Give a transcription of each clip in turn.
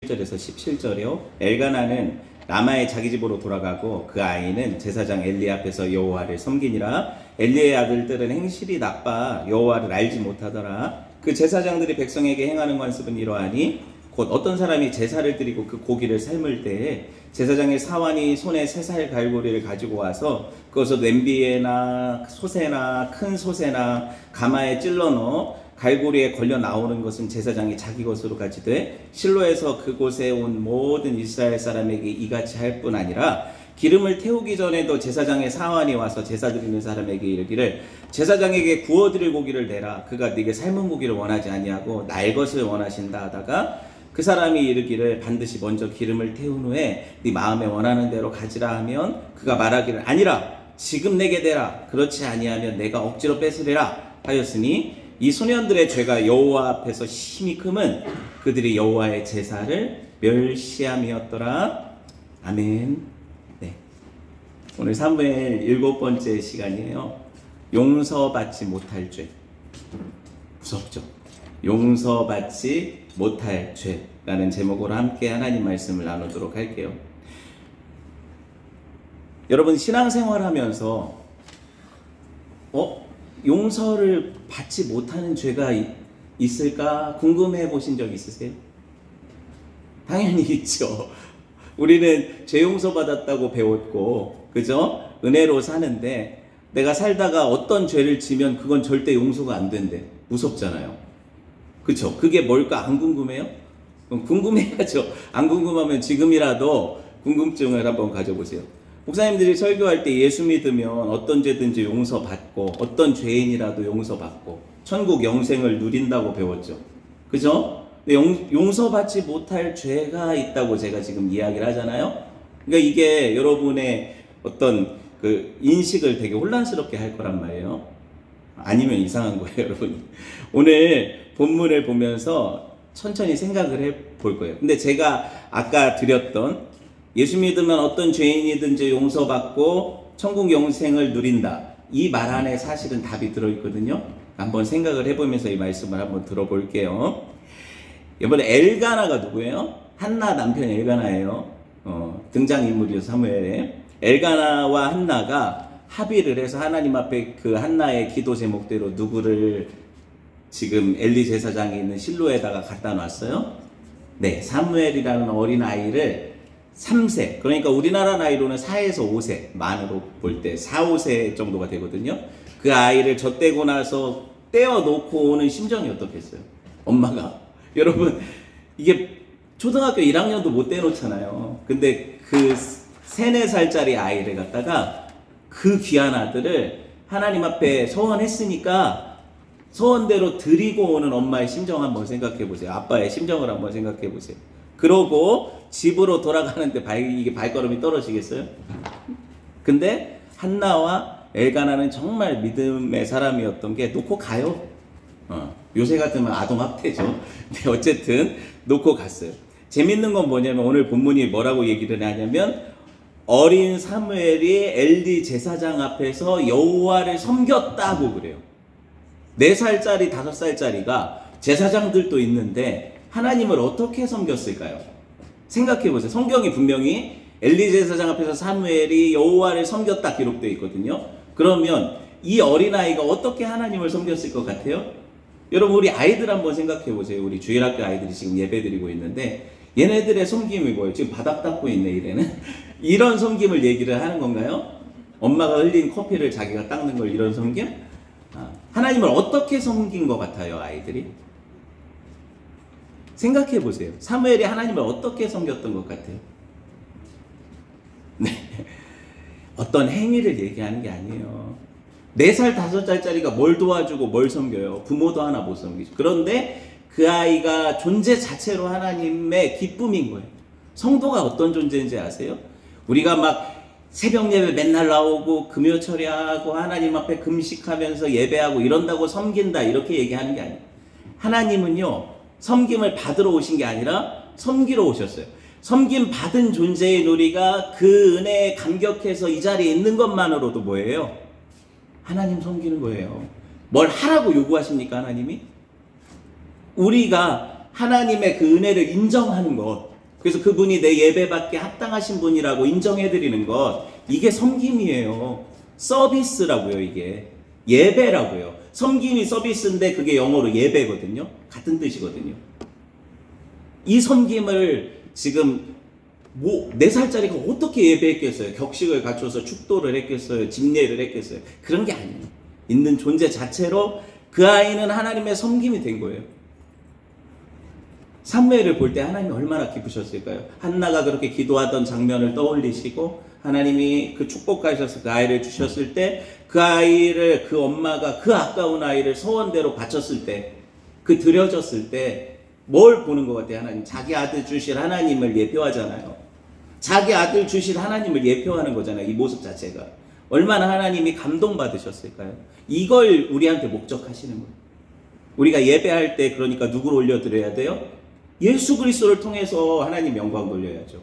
1절에서 17절이요. 엘가나는 라마의 자기 집으로 돌아가고 그 아이는 제사장 엘리 앞에서 여호와를 섬기니라. 엘리의 아들들은 행실이 나빠 여호와를 알지 못하더라. 그 제사장들이 백성에게 행하는 관습은 이러하니 곧 어떤 사람이 제사를 드리고 그 고기를 삶을 때에 제사장의 사환이 손에 3살 갈고리를 가지고 와서 그것을 냄비에나 솥에나 큰 솥에나 가마에 찔러 넣어 갈고리에 걸려 나오는 것은 제사장이 자기 것으로 가지되 실로에서 그곳에 온 모든 이스라엘 사람에게 이같이 할 뿐 아니라 기름을 태우기 전에도 제사장의 사환이 와서 제사 드리는 사람에게 이르기를 제사장에게 구워드릴 고기를 내라. 그가 네게 삶은 고기를 원하지 아니하고 날 것을 원하신다 하다가 그 사람이 이르기를 반드시 먼저 기름을 태운 후에 네 마음에 원하는 대로 가지라 하면 그가 말하기를 아니라 지금 내게 대라. 그렇지 아니하면 내가 억지로 뺏으리라 하였으니 이 소년들의 죄가 여호와 앞에서 심히 크면 그들이 여호와의 제사를 멸시함이었더라. 아멘. 네. 오늘 사무엘 7번째 시간이에요. 용서받지 못할 죄. 무섭죠? 용서받지 못할 죄라는 제목으로 함께 하나님 말씀을 나누도록 할게요. 여러분 신앙생활 하면서 용서를 받지 못하는 죄가 있을까 궁금해 보신 적 있으세요? 당연히 있죠. 우리는 죄 용서 받았다고 배웠고, 그죠? 은혜로 사는데 내가 살다가 어떤 죄를 지면 그건 절대 용서가 안 된대. 무섭잖아요. 그쵸? 그게 뭘까 안 궁금해요? 궁금해야죠. 안 궁금하면 지금이라도 궁금증을 한번 가져보세요. 목사님들이 설교할 때 예수 믿으면 어떤 죄든지 용서받고 어떤 죄인이라도 용서받고 천국 영생을 누린다고 배웠죠. 그죠? 근데 용서받지 못할 죄가 있다고 제가 지금 이야기를 하잖아요. 그러니까 이게 여러분의 어떤 그 인식을 되게 혼란스럽게 할 거란 말이에요. 아니면 이상한 거예요, 여러분. 오늘 본문을 보면서 천천히 생각을 해 볼 거예요. 근데 제가 아까 드렸던 예수 믿으면 어떤 죄인이든지 용서받고 천국 영생을 누린다. 이 말 안에 사실은 답이 들어있거든요. 한번 생각을 해보면서 이 말씀을 한번 들어볼게요. 이번에 엘가나가 누구예요? 한나 남편 엘가나예요. 등장인물이요, 사무엘에. 엘가나와 한나가 합의를 해서 하나님 앞에 그 한나의 기도 제목대로 누구를 지금 엘리 제사장이 있는 실로에다가 갖다 놨어요? 네, 사무엘이라는 어린 아이를 3세, 그러니까 우리나라 나이로는 4에서 5세, 만으로 볼 때 4, 5세 정도가 되거든요. 그 아이를 젖대고 나서 떼어놓고 오는 심정이 어떻겠어요? 엄마가. 여러분, 이게 초등학교 1학년도 못 떼놓잖아요. 근데 그 3, 4살짜리 아이를 갖다가 그 귀한 아들을 하나님 앞에 소원했으니까 소원대로 드리고 오는 엄마의 심정 한번 생각해 보세요. 아빠의 심정을 한번 생각해 보세요. 그러고 집으로 돌아가는데 이게 발걸음이 떨어지겠어요? 근데 한나와 엘가나는 정말 믿음의 사람이었던 게 놓고 가요. 요새 같으면 아동학대죠. 근데 어쨌든 놓고 갔어요. 재밌는 건 뭐냐면 오늘 본문이 뭐라고 얘기를 하냐면 어린 사무엘이 엘리 제사장 앞에서 여호와를 섬겼다고 그래요. 4살짜리 5살짜리가 제사장들도 있는데 하나님을 어떻게 섬겼을까요? 생각해보세요. 성경이 분명히 엘리 제사장 앞에서 사무엘이 여호와를 섬겼다 기록되어 있거든요. 그러면 이 어린아이가 어떻게 하나님을 섬겼을 것 같아요? 여러분 우리 아이들 한번 생각해보세요. 우리 주일학교 아이들이 지금 예배드리고 있는데 얘네들의 섬김이 뭐예요? 지금 바닥 닦고 있네 이래는. 이런 섬김을 얘기를 하는 건가요? 엄마가 흘린 커피를 자기가 닦는 걸 이런 섬김? 하나님을 어떻게 섬긴 것 같아요, 아이들이? 생각해 보세요. 사무엘이 하나님을 어떻게 섬겼던 것 같아요? 네. 어떤 행위를 얘기하는 게 아니에요. 4살, 5살짜리가 뭘 도와주고 뭘 섬겨요? 부모도 하나 못 섬기죠. 그런데 그 아이가 존재 자체로 하나님의 기쁨인 거예요. 성도가 어떤 존재인지 아세요? 우리가 막 새벽 예배 맨날 나오고 금요 처리하고 하나님 앞에 금식하면서 예배하고 이런다고 섬긴다 이렇게 얘기하는 게 아니에요. 하나님은요 섬김을 받으러 오신 게 아니라 섬기러 오셨어요. 섬김 받은 존재인 우리가 그 은혜에 감격해서 이 자리에 있는 것만으로도 뭐예요? 하나님 섬기는 거예요. 뭘 하라고 요구하십니까 하나님이? 우리가 하나님의 그 은혜를 인정하는 것, 그래서 그분이 내 예배받기에 합당하신 분이라고 인정해드리는 것, 이게 섬김이에요. 서비스라고요. 이게 예배라고요. 섬김이 서비스인데 그게 영어로 예배거든요. 같은 뜻이거든요. 이 섬김을 지금 4살짜리가 어떻게 예배했겠어요? 격식을 갖춰서 축도를 했겠어요? 집례를 했겠어요? 그런 게 아니에요. 있는 존재 자체로 그 아이는 하나님의 섬김이 된 거예요. 사무엘을 볼 때 하나님이 얼마나 기쁘셨을까요? 한나가 그렇게 기도하던 장면을 떠올리시고 하나님이 그 축복하셔서 그 아이를 주셨을 때 그 아이를, 그 엄마가 그 아까운 아이를 소원대로 바쳤을 때, 그 드려졌을 때 뭘 보는 것 같아요? 하나님, 자기 아들 주실 하나님을 예표하잖아요. 자기 아들 주실 하나님을 예표하는 거잖아요. 이 모습 자체가 얼마나 하나님이 감동받으셨을까요? 이걸 우리한테 목적하시는 거예요. 우리가 예배할 때 그러니까 누구를 올려드려야 돼요? 예수 그리스도를 통해서 하나님 영광 돌려야죠.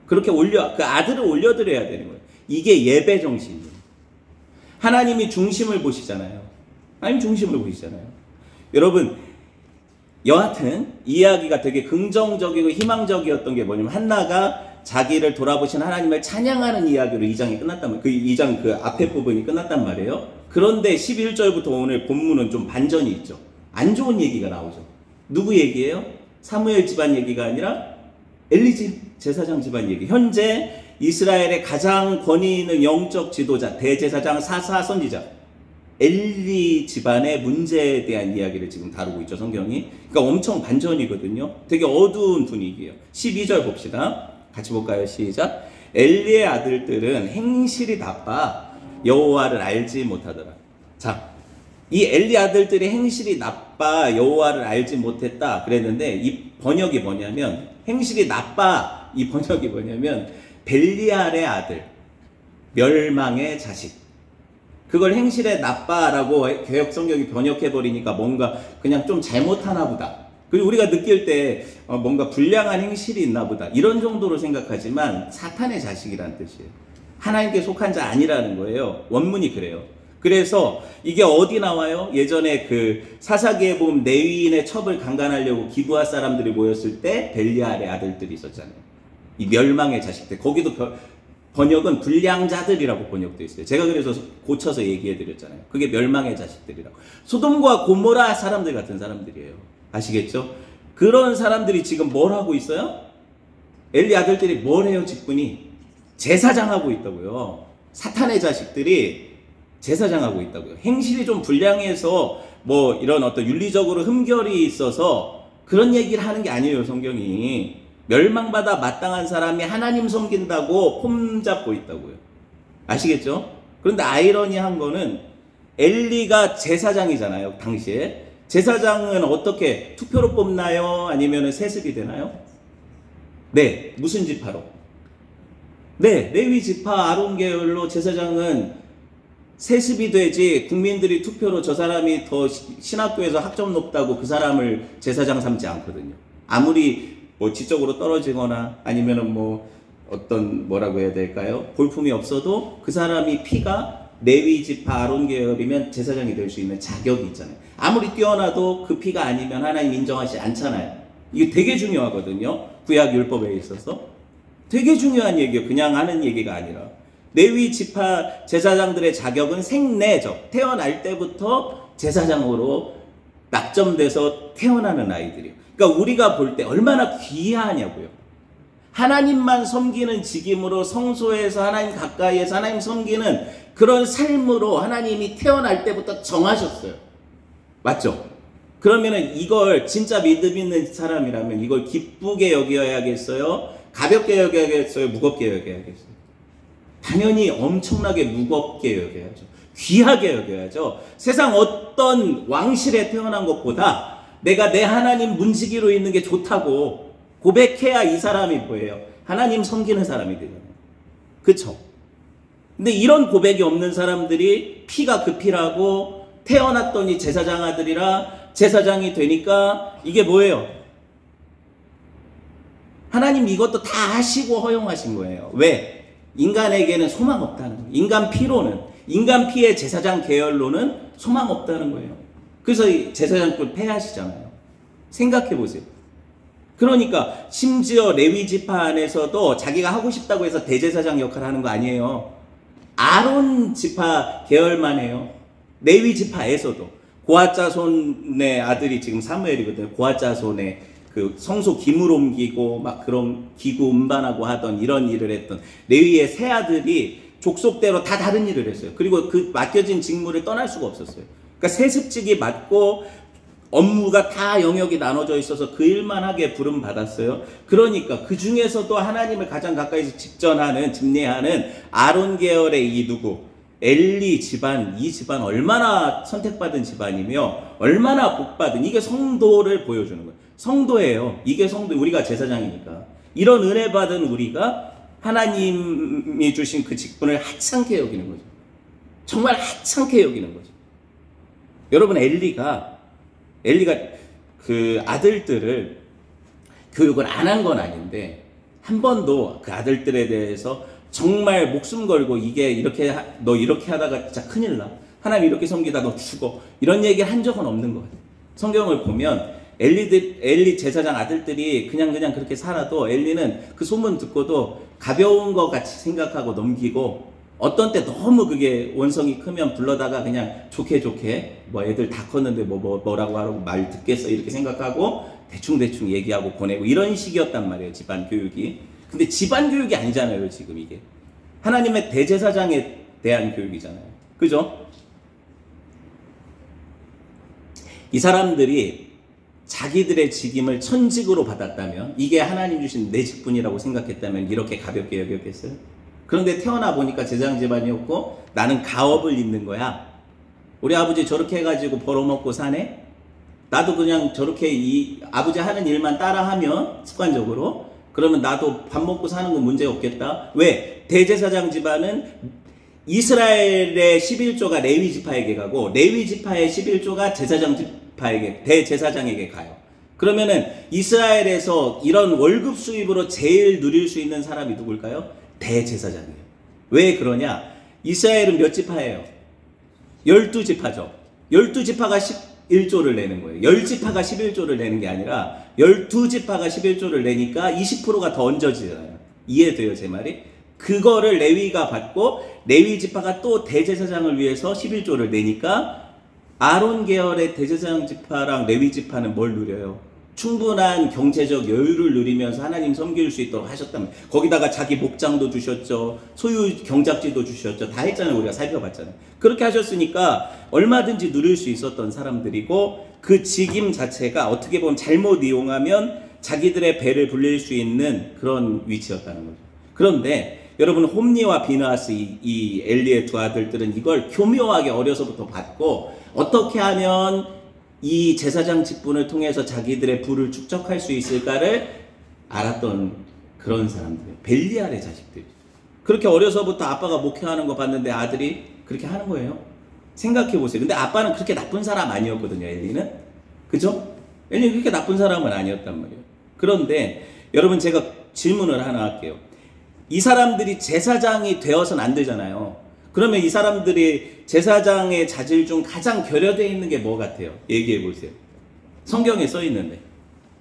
그렇게 그 아들을 올려드려야 되는 거예요. 이게 예배 정신이에요. 하나님이 중심을 보시잖아요. 하나님 중심을 보시잖아요. 여러분, 여하튼 이야기가 되게 긍정적이고 희망적이었던 게 뭐냐면, 한나가 자기를 돌아보신 하나님을 찬양하는 이야기로 2장이 끝났단 말이에요. 그 2장 그 앞에 부분이 끝났단 말이에요. 그런데 11절부터 오늘 본문은 좀 반전이 있죠. 안 좋은 얘기가 나오죠. 누구 얘기예요? 사무엘 집안 얘기가 아니라 엘리 제사장 집안 얘기. 현재 이스라엘의 가장 권위 있는 영적 지도자, 대제사장, 사사, 선지자 엘리 집안의 문제에 대한 이야기를 지금 다루고 있죠, 성경이. 그러니까 엄청 반전이거든요. 되게 어두운 분위기예요. 12절 봅시다. 같이 볼까요? 시작. 엘리의 아들들은 행실이 나빠 여호와를 알지 못하더라. 자, 이 엘리 아들들이 행실이 나빠 여호와를 알지 못했다 그랬는데, 이 번역이 뭐냐면, 행실이 나빠, 이 번역이 뭐냐면 벨리알의 아들, 멸망의 자식. 그걸 행실에 나빠라고 개역 성경이 번역해버리니까 뭔가 그냥 좀 잘못하나 보다. 그리고 우리가 느낄 때 뭔가 불량한 행실이 있나 보다, 이런 정도로 생각하지만 사탄의 자식이라는 뜻이에요. 하나님께 속한 자 아니라는 거예요. 원문이 그래요. 그래서 이게 어디 나와요? 예전에 그 사사기에 보면 레위인의 첩을 강간하려고 기브아 사람들이 모였을 때 벨리알의 아들들이 있었잖아요. 이 멸망의 자식들. 거기도 번역은 불량자들이라고 번역되어 있어요. 제가 그래서 고쳐서 얘기해 드렸잖아요. 그게 멸망의 자식들이라고. 소돔과 고모라 사람들 같은 사람들이에요. 아시겠죠? 그런 사람들이 지금 뭘 하고 있어요? 엘리 아들들이 뭘 해요? 직분이 제사장하고 있다고요. 사탄의 자식들이 제사장하고 있다고요. 행실이 좀 불량해서 뭐 이런 어떤 윤리적으로 흠결이 있어서 그런 얘기를 하는 게 아니에요, 성경이. 멸망받아 마땅한 사람이 하나님 섬긴다고 폼 잡고 있다고요. 아시겠죠? 그런데 아이러니한 거는 엘리가 제사장이잖아요, 당시에. 제사장은 어떻게 투표로 뽑나요? 아니면 세습이 되나요? 네, 무슨 지파로? 네, 레위 지파 아론 계열로 제사장은 세습이 되지, 국민들이 투표로 저 사람이 더 신학교에서 학점 높다고 그 사람을 제사장 삼지 않거든요. 아무리 뭐 지적으로 떨어지거나 아니면은 뭐 어떤 뭐라고 해야 될까요? 볼품이 없어도 그 사람이 피가 레위 지파 아론 계열이면 제사장이 될 수 있는 자격이 있잖아요. 아무리 뛰어나도 그 피가 아니면 하나님 인정하지 않잖아요. 이게 되게 중요하거든요. 구약 율법에 있어서 되게 중요한 얘기예요. 그냥 하는 얘기가 아니라. 레위 지파 제사장들의 자격은 생내죠. 태어날 때부터 제사장으로 낙점돼서 태어나는 아이들이에요. 그러니까 우리가 볼 때 얼마나 귀하냐고요. 하나님만 섬기는 직임으로 성소에서 하나님 가까이에서 하나님 섬기는 그런 삶으로 하나님이 태어날 때부터 정하셨어요. 맞죠? 그러면은 이걸 진짜 믿음 있는 사람이라면 이걸 기쁘게 여겨야겠어요? 가볍게 여겨야겠어요? 무겁게 여겨야겠어요? 당연히 엄청나게 무겁게 여겨야죠. 귀하게 여겨야죠. 세상 어떤 왕실에 태어난 것보다 내가 내 하나님 문지기로 있는 게 좋다고 고백해야 이 사람이 뭐예요? 하나님 섬기는 사람이 되잖아요. 그쵸? 근데 이런 고백이 없는 사람들이 피가 그 피라고 태어났더니 제사장 아들이라 제사장이 되니까 이게 뭐예요? 하나님 이것도 다 하시고 허용하신 거예요. 왜? 인간에게는 소망 없다는 거예요. 인간 피로는, 인간 피의 제사장 계열로는 소망 없다는 거예요. 그래서 제사장권 폐하시잖아요. 생각해 보세요. 그러니까 심지어 레위 지파 안에서도 자기가 하고 싶다고 해서 대제사장 역할을 하는 거 아니에요. 아론 지파 계열만 해요. 레위 지파에서도 고앗 자손의 아들이 지금 사무엘이거든요. 고앗 자손의 그 성소 기물 옮기고 막 그런 기구 운반하고 하던 이런 일을 했던 레위의 세 아들이 족속대로 다 다른 일을 했어요. 그리고 그 맡겨진 직무를 떠날 수가 없었어요. 그러니까 세습직이 맡고 업무가 다 영역이 나눠져 있어서 그 일만 하게 부름 받았어요. 그러니까 그 중에서도 하나님을 가장 가까이서 집례하는 아론 계열의 이 누구 엘리 집안, 이 집안 얼마나 선택받은 집안이며 얼마나 복받은, 이게 성도를 보여주는 거예요. 성도예요. 이게 성도, 우리가 제사장이니까. 이런 은혜 받은 우리가 하나님이 주신 그 직분을 하찮게 여기는 거죠. 정말 하찮게 여기는 거죠. 여러분, 엘리가 그 아들들을 교육을 안 한 건 아닌데 한 번도 그 아들들에 대해서 정말 목숨 걸고 너 이렇게 하다가 진짜 큰일 나, 하나님 이렇게 섬기다 너 죽어, 이런 얘기를 한 적은 없는 것 같아요. 성경을 보면 엘리 제사장 아들들이 그냥 그렇게 살아도 엘리는 그 소문 듣고도 가벼운 것 같이 생각하고 넘기고, 어떤 때 너무 그게 원성이 크면 불러다가 그냥 좋게 뭐 애들 다 컸는데 뭐라고 하라고 말 듣겠어 이렇게 생각하고 대충 얘기하고 보내고 이런 식이었단 말이에요, 집안 교육이. 근데 집안 교육이 아니잖아요, 지금 이게. 하나님의 대제사장에 대한 교육이잖아요. 그죠? 이 사람들이 자기들의 직임을 천직으로 받았다면, 이게 하나님 주신 내 직분이라고 생각했다면 이렇게 가볍게 여겼겠어요? 그런데 태어나 보니까 제사장 집안이었고 나는 가업을 입는 거야. 우리 아버지 저렇게 해가지고 벌어먹고 사네? 나도 그냥 저렇게 이 아버지 하는 일만 따라하면 습관적으로, 그러면 나도 밥 먹고 사는 건 문제 없겠다. 왜? 대제사장 집안은 이스라엘의 11조가 레위 지파에게 가고 레위 지파의 11조가 제사장 지파에게, 대제사장에게 가요. 그러면은 이스라엘에서 이런 월급 수입으로 제일 누릴 수 있는 사람이 누굴까요? 대제사장이에요. 왜 그러냐? 이스라엘은 몇 지파예요? 12지파죠. 12지파가 11조를 내는 거예요. 10지파가 11조를 내는 게 아니라 12지파가 11조를 내니까 20%가 더 얹어지잖아요. 이해돼요, 제 말이? 그거를 레위가 받고 레위 지파가 또 대제사장을 위해서 11조를 내니까 아론 계열의 대제사장 지파랑 레위 지파는 뭘 누려요? 충분한 경제적 여유를 누리면서 하나님 섬길 수 있도록 하셨다면, 거기다가 자기 목장도 주셨죠, 소유 경작지도 주셨죠, 다 했잖아요. 우리가 살펴봤잖아요. 그렇게 하셨으니까 얼마든지 누릴 수 있었던 사람들이고, 그 직임 자체가 어떻게 보면 잘못 이용하면 자기들의 배를 불릴 수 있는 그런 위치였다는 거죠. 그런데 여러분, 홈니와 비느하스, 이 엘리의 두 아들들은 이걸 교묘하게 어려서부터 받고 어떻게 하면 이 제사장 직분을 통해서 자기들의 부를 축적할 수 있을까를 알았던 그런 사람들이에요. 벨리알의 자식들이죠. 그렇게 어려서부터 아빠가 목회하는 거 봤는데 아들이 그렇게 하는 거예요. 생각해 보세요. 근데 아빠는 그렇게 나쁜 사람 아니었거든요, 엘리는. 그죠? 엘리는 그렇게 나쁜 사람은 아니었단 말이에요. 그런데 여러분, 제가 질문을 하나 할게요. 이 사람들이 제사장이 되어서는 안 되잖아요. 그러면 이 사람들이 제사장의 자질 중 가장 결여되어 있는 게 뭐 같아요? 얘기해 보세요. 성경에 써 있는데.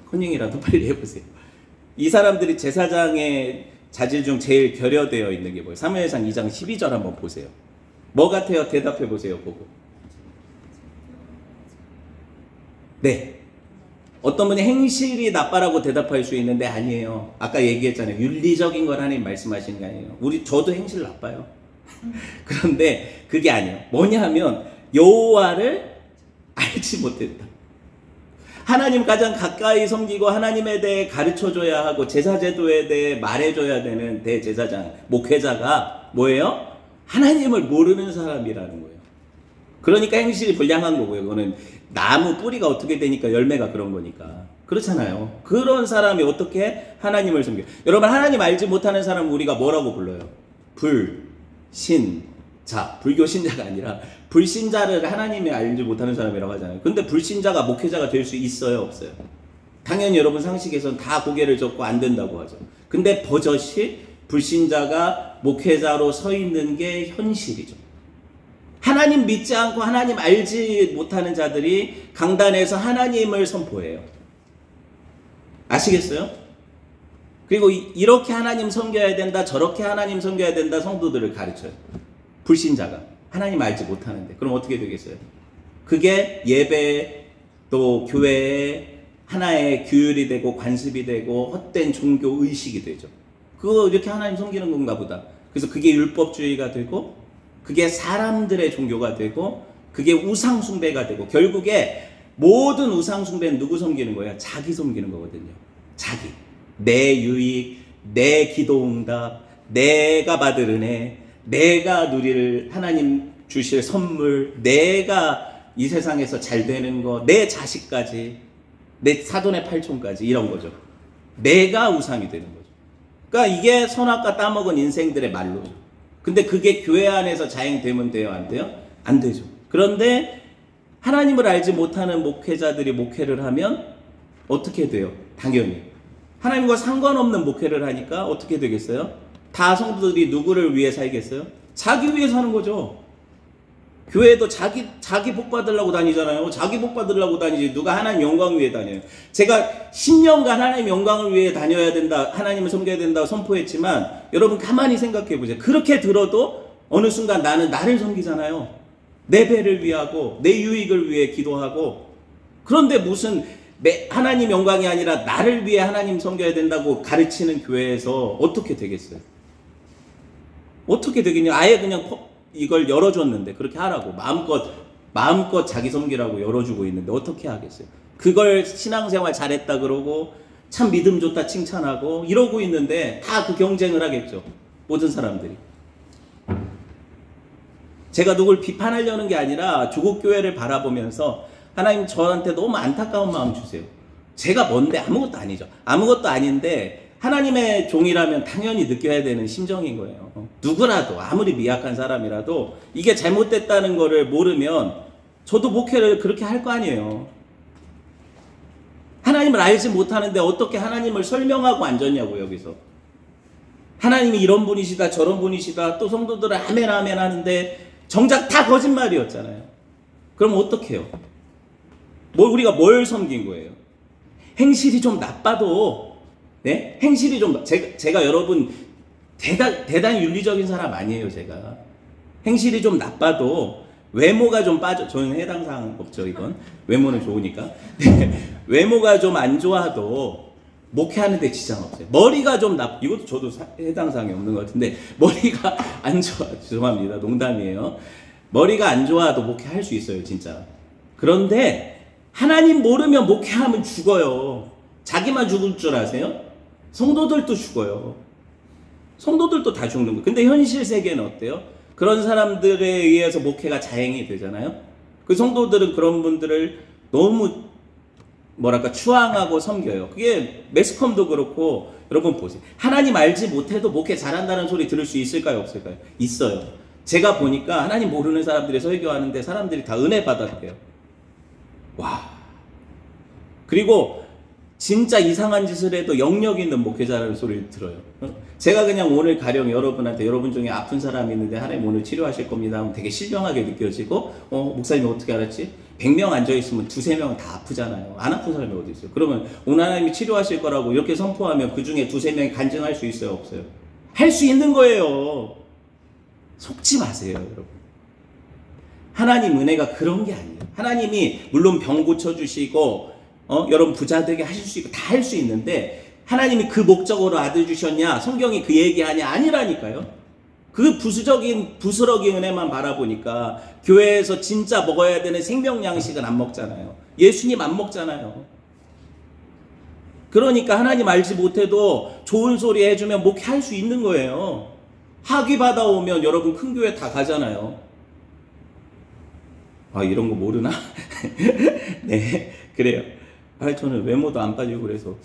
컨닝이라도 빨리 해보세요. 이 사람들이 제사장의 자질 중 제일 결여되어 있는 게 뭐예요? 사무엘상 2장 12절 한번 보세요. 뭐 같아요? 대답해 보세요, 보고. 네. 어떤 분이 행실이 나빠라고 대답할 수 있는데 아니에요. 아까 얘기했잖아요. 윤리적인 걸 하나님 말씀하시는 게 아니에요. 저도 행실 나빠요. 그런데 그게 아니에요. 뭐냐 하면 여호와를 알지 못했다. 하나님 가장 가까이 섬기고 하나님에 대해 가르쳐줘야 하고 제사제도에 대해 말해줘야 되는 대제사장, 목회자가 뭐예요? 하나님을 모르는 사람이라는 거예요. 그러니까 행실이 불량한 거고요. 그거는 나무 뿌리가 어떻게 되니까 열매가 그런 거니까. 그렇잖아요. 그런 사람이 어떻게 하나님을 섬겨요? 여러분, 하나님 알지 못하는 사람은 우리가 뭐라고 불러요? 불신자. 불교 신자가 아니라 불신자를 하나님이 알지 못하는 사람이라고 하잖아요. 근데 불신자가 목회자가 될 수 있어요, 없어요? 당연히 여러분 상식에서는 다 고개를 젓고 안 된다고 하죠. 근데 버젓이 불신자가 목회자로 서 있는 게 현실이죠. 하나님 믿지 않고 하나님 알지 못하는 자들이 강단에서 하나님을 선포해요. 아시겠어요? 그리고 이렇게 하나님 섬겨야 된다, 저렇게 하나님 섬겨야 된다 성도들을 가르쳐요. 불신자가 하나님 알지 못하는데 그럼 어떻게 되겠어요? 그게 예배 또 교회의 하나의 규율이 되고 관습이 되고 헛된 종교 의식이 되죠. 그거 이렇게 하나님 섬기는 건가 보다. 그래서 그게 율법주의가 되고 그게 사람들의 종교가 되고 그게 우상 숭배가 되고 결국에 모든 우상 숭배는 누구 섬기는 거예요? 자기 섬기는 거거든요. 자기. 내 유익, 내 기도응답, 내가 받을 은혜, 내가 누릴 하나님 주실 선물, 내가 이 세상에서 잘 되는 거, 내 자식까지, 내 사돈의 팔촌까지 이런 거죠. 내가 우상이 되는 거죠. 그러니까 이게 선악과 따먹은 인생들의 말로죠. 근데 그게 교회 안에서 자행되면 돼요? 안 돼요? 안 되죠. 그런데 하나님을 알지 못하는 목회자들이 목회를 하면 어떻게 돼요? 당연히 하나님과 상관없는 목회를 하니까 어떻게 되겠어요? 다 성도들이 누구를 위해 살겠어요? 자기 위해 사는 거죠. 교회도 자기 복 받으려고 다니잖아요. 자기 복 받으려고 다니지 누가 하나님 영광 위해 다녀요. 제가 10년간 하나님 영광을 위해 다녀야 된다, 하나님을 섬겨야 된다고 선포했지만 여러분 가만히 생각해 보세요. 그렇게 들어도 어느 순간 나는 나를 섬기잖아요. 내 배를 위하고 내 유익을 위해 기도하고. 그런데 무슨 하나님 영광이 아니라 나를 위해 하나님 섬겨야 된다고 가르치는 교회에서 어떻게 되겠어요? 어떻게 되겠냐? 아예 그냥 이걸 열어줬는데 그렇게 하라고 마음껏 자기 섬기라고 열어주고 있는데 어떻게 하겠어요? 그걸 신앙생활 잘했다 그러고 참 믿음 좋다 칭찬하고 이러고 있는데 다 그 경쟁을 하겠죠. 모든 사람들이. 제가 누굴 비판하려는 게 아니라 조국 교회를 바라보면서 하나님 저한테 너무 안타까운 마음 주세요. 제가 뭔데 아무것도 아니죠. 아무것도 아닌데 하나님의 종이라면 당연히 느껴야 되는 심정인 거예요. 누구라도 아무리 미약한 사람이라도 이게 잘못됐다는 거를 모르면 저도 목회를 그렇게 할 거 아니에요. 하나님을 알지 못하는데 어떻게 하나님을 설명하고 앉았냐고 여기서. 하나님이 이런 분이시다 저런 분이시다 또 성도들은 아멘 아멘 하는데 정작 다 거짓말이었잖아요. 그럼 어떡해요? 우리가 뭘 섬긴 거예요? 행실이 좀 나빠도, 네? 행실이 좀, 제가 여러분, 대단히 윤리적인 사람 아니에요, 제가. 행실이 좀 나빠도, 외모가 좀 저는 해당 사항 없죠, 이건. 외모는 좋으니까. 외모가 좀 안 좋아도, 목회하는데 지장 없어요. 머리가 좀 이것도 저도 해당 사항이 없는 것 같은데, 머리가 안 좋아, 죄송합니다. 농담이에요. 머리가 안 좋아도 목회할 수 있어요, 진짜. 그런데, 하나님 모르면 목회하면 죽어요. 자기만 죽을 줄 아세요? 성도들도 죽어요. 성도들도 다 죽는 거예요. 근데 현실 세계는 어때요? 그런 사람들에 의해서 목회가 자행이 되잖아요. 그 성도들은 그런 분들을 너무 추앙하고 섬겨요. 그게 매스컴도 그렇고 여러분 보세요. 하나님 알지 못해도 목회 잘한다는 소리 들을 수 있을까요? 없을까요? 있어요. 제가 보니까 하나님 모르는 사람들이 설교하는데 사람들이 다 은혜 받았대요. 와. 그리고 진짜 이상한 짓을 해도 영역 있는 목회자라는 소리를 들어요. 제가 그냥 오늘 가령 여러분한테 여러분 중에 아픈 사람이 있는데 하나님 오늘 치료하실 겁니다 하면 되게 신령하게 느껴지고 목사님이 어떻게 알았지? 100명 앉아있으면 2-3명은 다 아프잖아요. 안 아픈 사람이 어디 있어요? 그러면 오늘 하나님이 치료하실 거라고 이렇게 선포하면 그 중에 2-3명이 간증할 수 있어요? 없어요? 할 수 있는 거예요. 속지 마세요, 여러분. 하나님 은혜가 그런 게 아니에요. 하나님이 물론 병 고쳐주시고 여러분 부자 되게 하실 수 있고 다 할 수 있는데 하나님이 그 목적으로 아들 주셨냐? 성경이 그 얘기하냐? 아니라니까요. 그 부스러기 은혜만 바라보니까 교회에서 진짜 먹어야 되는 생명 양식은 안 먹잖아요. 예수님 안 먹잖아요. 그러니까 하나님 알지 못해도 좋은 소리 해주면 목회할 수 있는 거예요. 학위 받아오면 여러분 큰 교회 다 가잖아요. 아, 이런 거 모르나? 네, 그래요. 저는 외모도 안 빠지고 그래서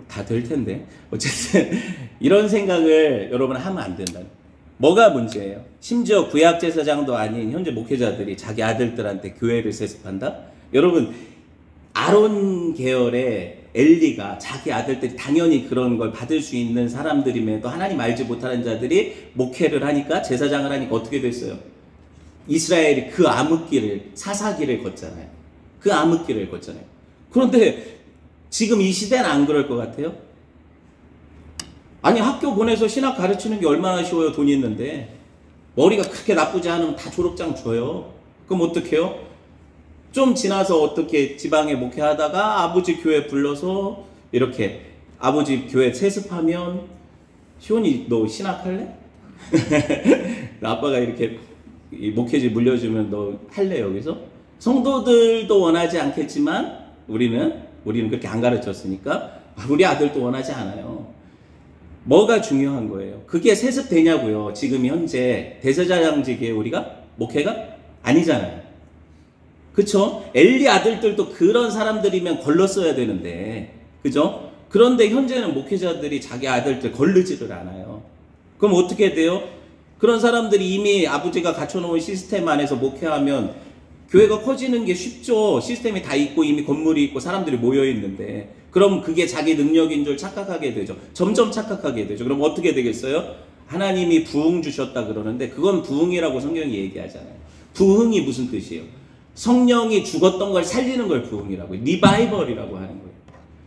다 될 텐데. 어쨌든 이런 생각을 여러분 하면 안 된다. 뭐가 문제예요? 심지어 구약제사장도 아닌 현재 목회자들이 자기 아들들한테 교회를 세습한다? 여러분, 아론 계열의 엘리가 자기 아들들이 당연히 그런 걸 받을 수 있는 사람들임에도 하나님 알지 못하는 자들이 목회를 하니까 제사장을 하니까 어떻게 됐어요? 이스라엘이 그 암흑길을 사사기를 걷잖아요. 그 암흑길을 걷잖아요. 그런데 지금 이 시대는 안 그럴 것 같아요? 아니 학교 보내서 신학 가르치는 게 얼마나 쉬워요. 돈이 있는데. 머리가 그렇게 나쁘지 않으면 다 졸업장 줘요. 그럼 어떡해요? 좀 지나서 어떻게 지방에 목회하다가 아버지 교회 불러서 이렇게 아버지 교회 세습하면 시온이 너 신학할래? 아빠가 이렇게 목회지 물려주면 너 할래 여기서? 성도들도 원하지 않겠지만 우리는 그렇게 안 가르쳤으니까 우리 아들도 원하지 않아요. 뭐가 중요한 거예요? 그게 세습되냐고요. 지금 현재 대제사장직에 우리가 목회가 아니잖아요. 그쵸? 엘리 아들들도 그런 사람들이면 걸렀어야 되는데, 그죠? 그런데 현재는 목회자들이 자기 아들들 걸르지를 않아요. 그럼 어떻게 돼요? 그런 사람들이 이미 아버지가 갖춰놓은 시스템 안에서 목회하면 교회가 커지는 게 쉽죠. 시스템이 다 있고 이미 건물이 있고 사람들이 모여 있는데, 그럼 그게 자기 능력인 줄 착각하게 되죠. 점점 착각하게 되죠. 그럼 어떻게 되겠어요? 하나님이 부흥 주셨다 그러는데 그건 부흥이라고 성경이 얘기하잖아요. 부흥이 무슨 뜻이에요? 성령이 죽었던 걸 살리는 걸 부흥이라고 해요. 리바이벌이라고 하는 거예요.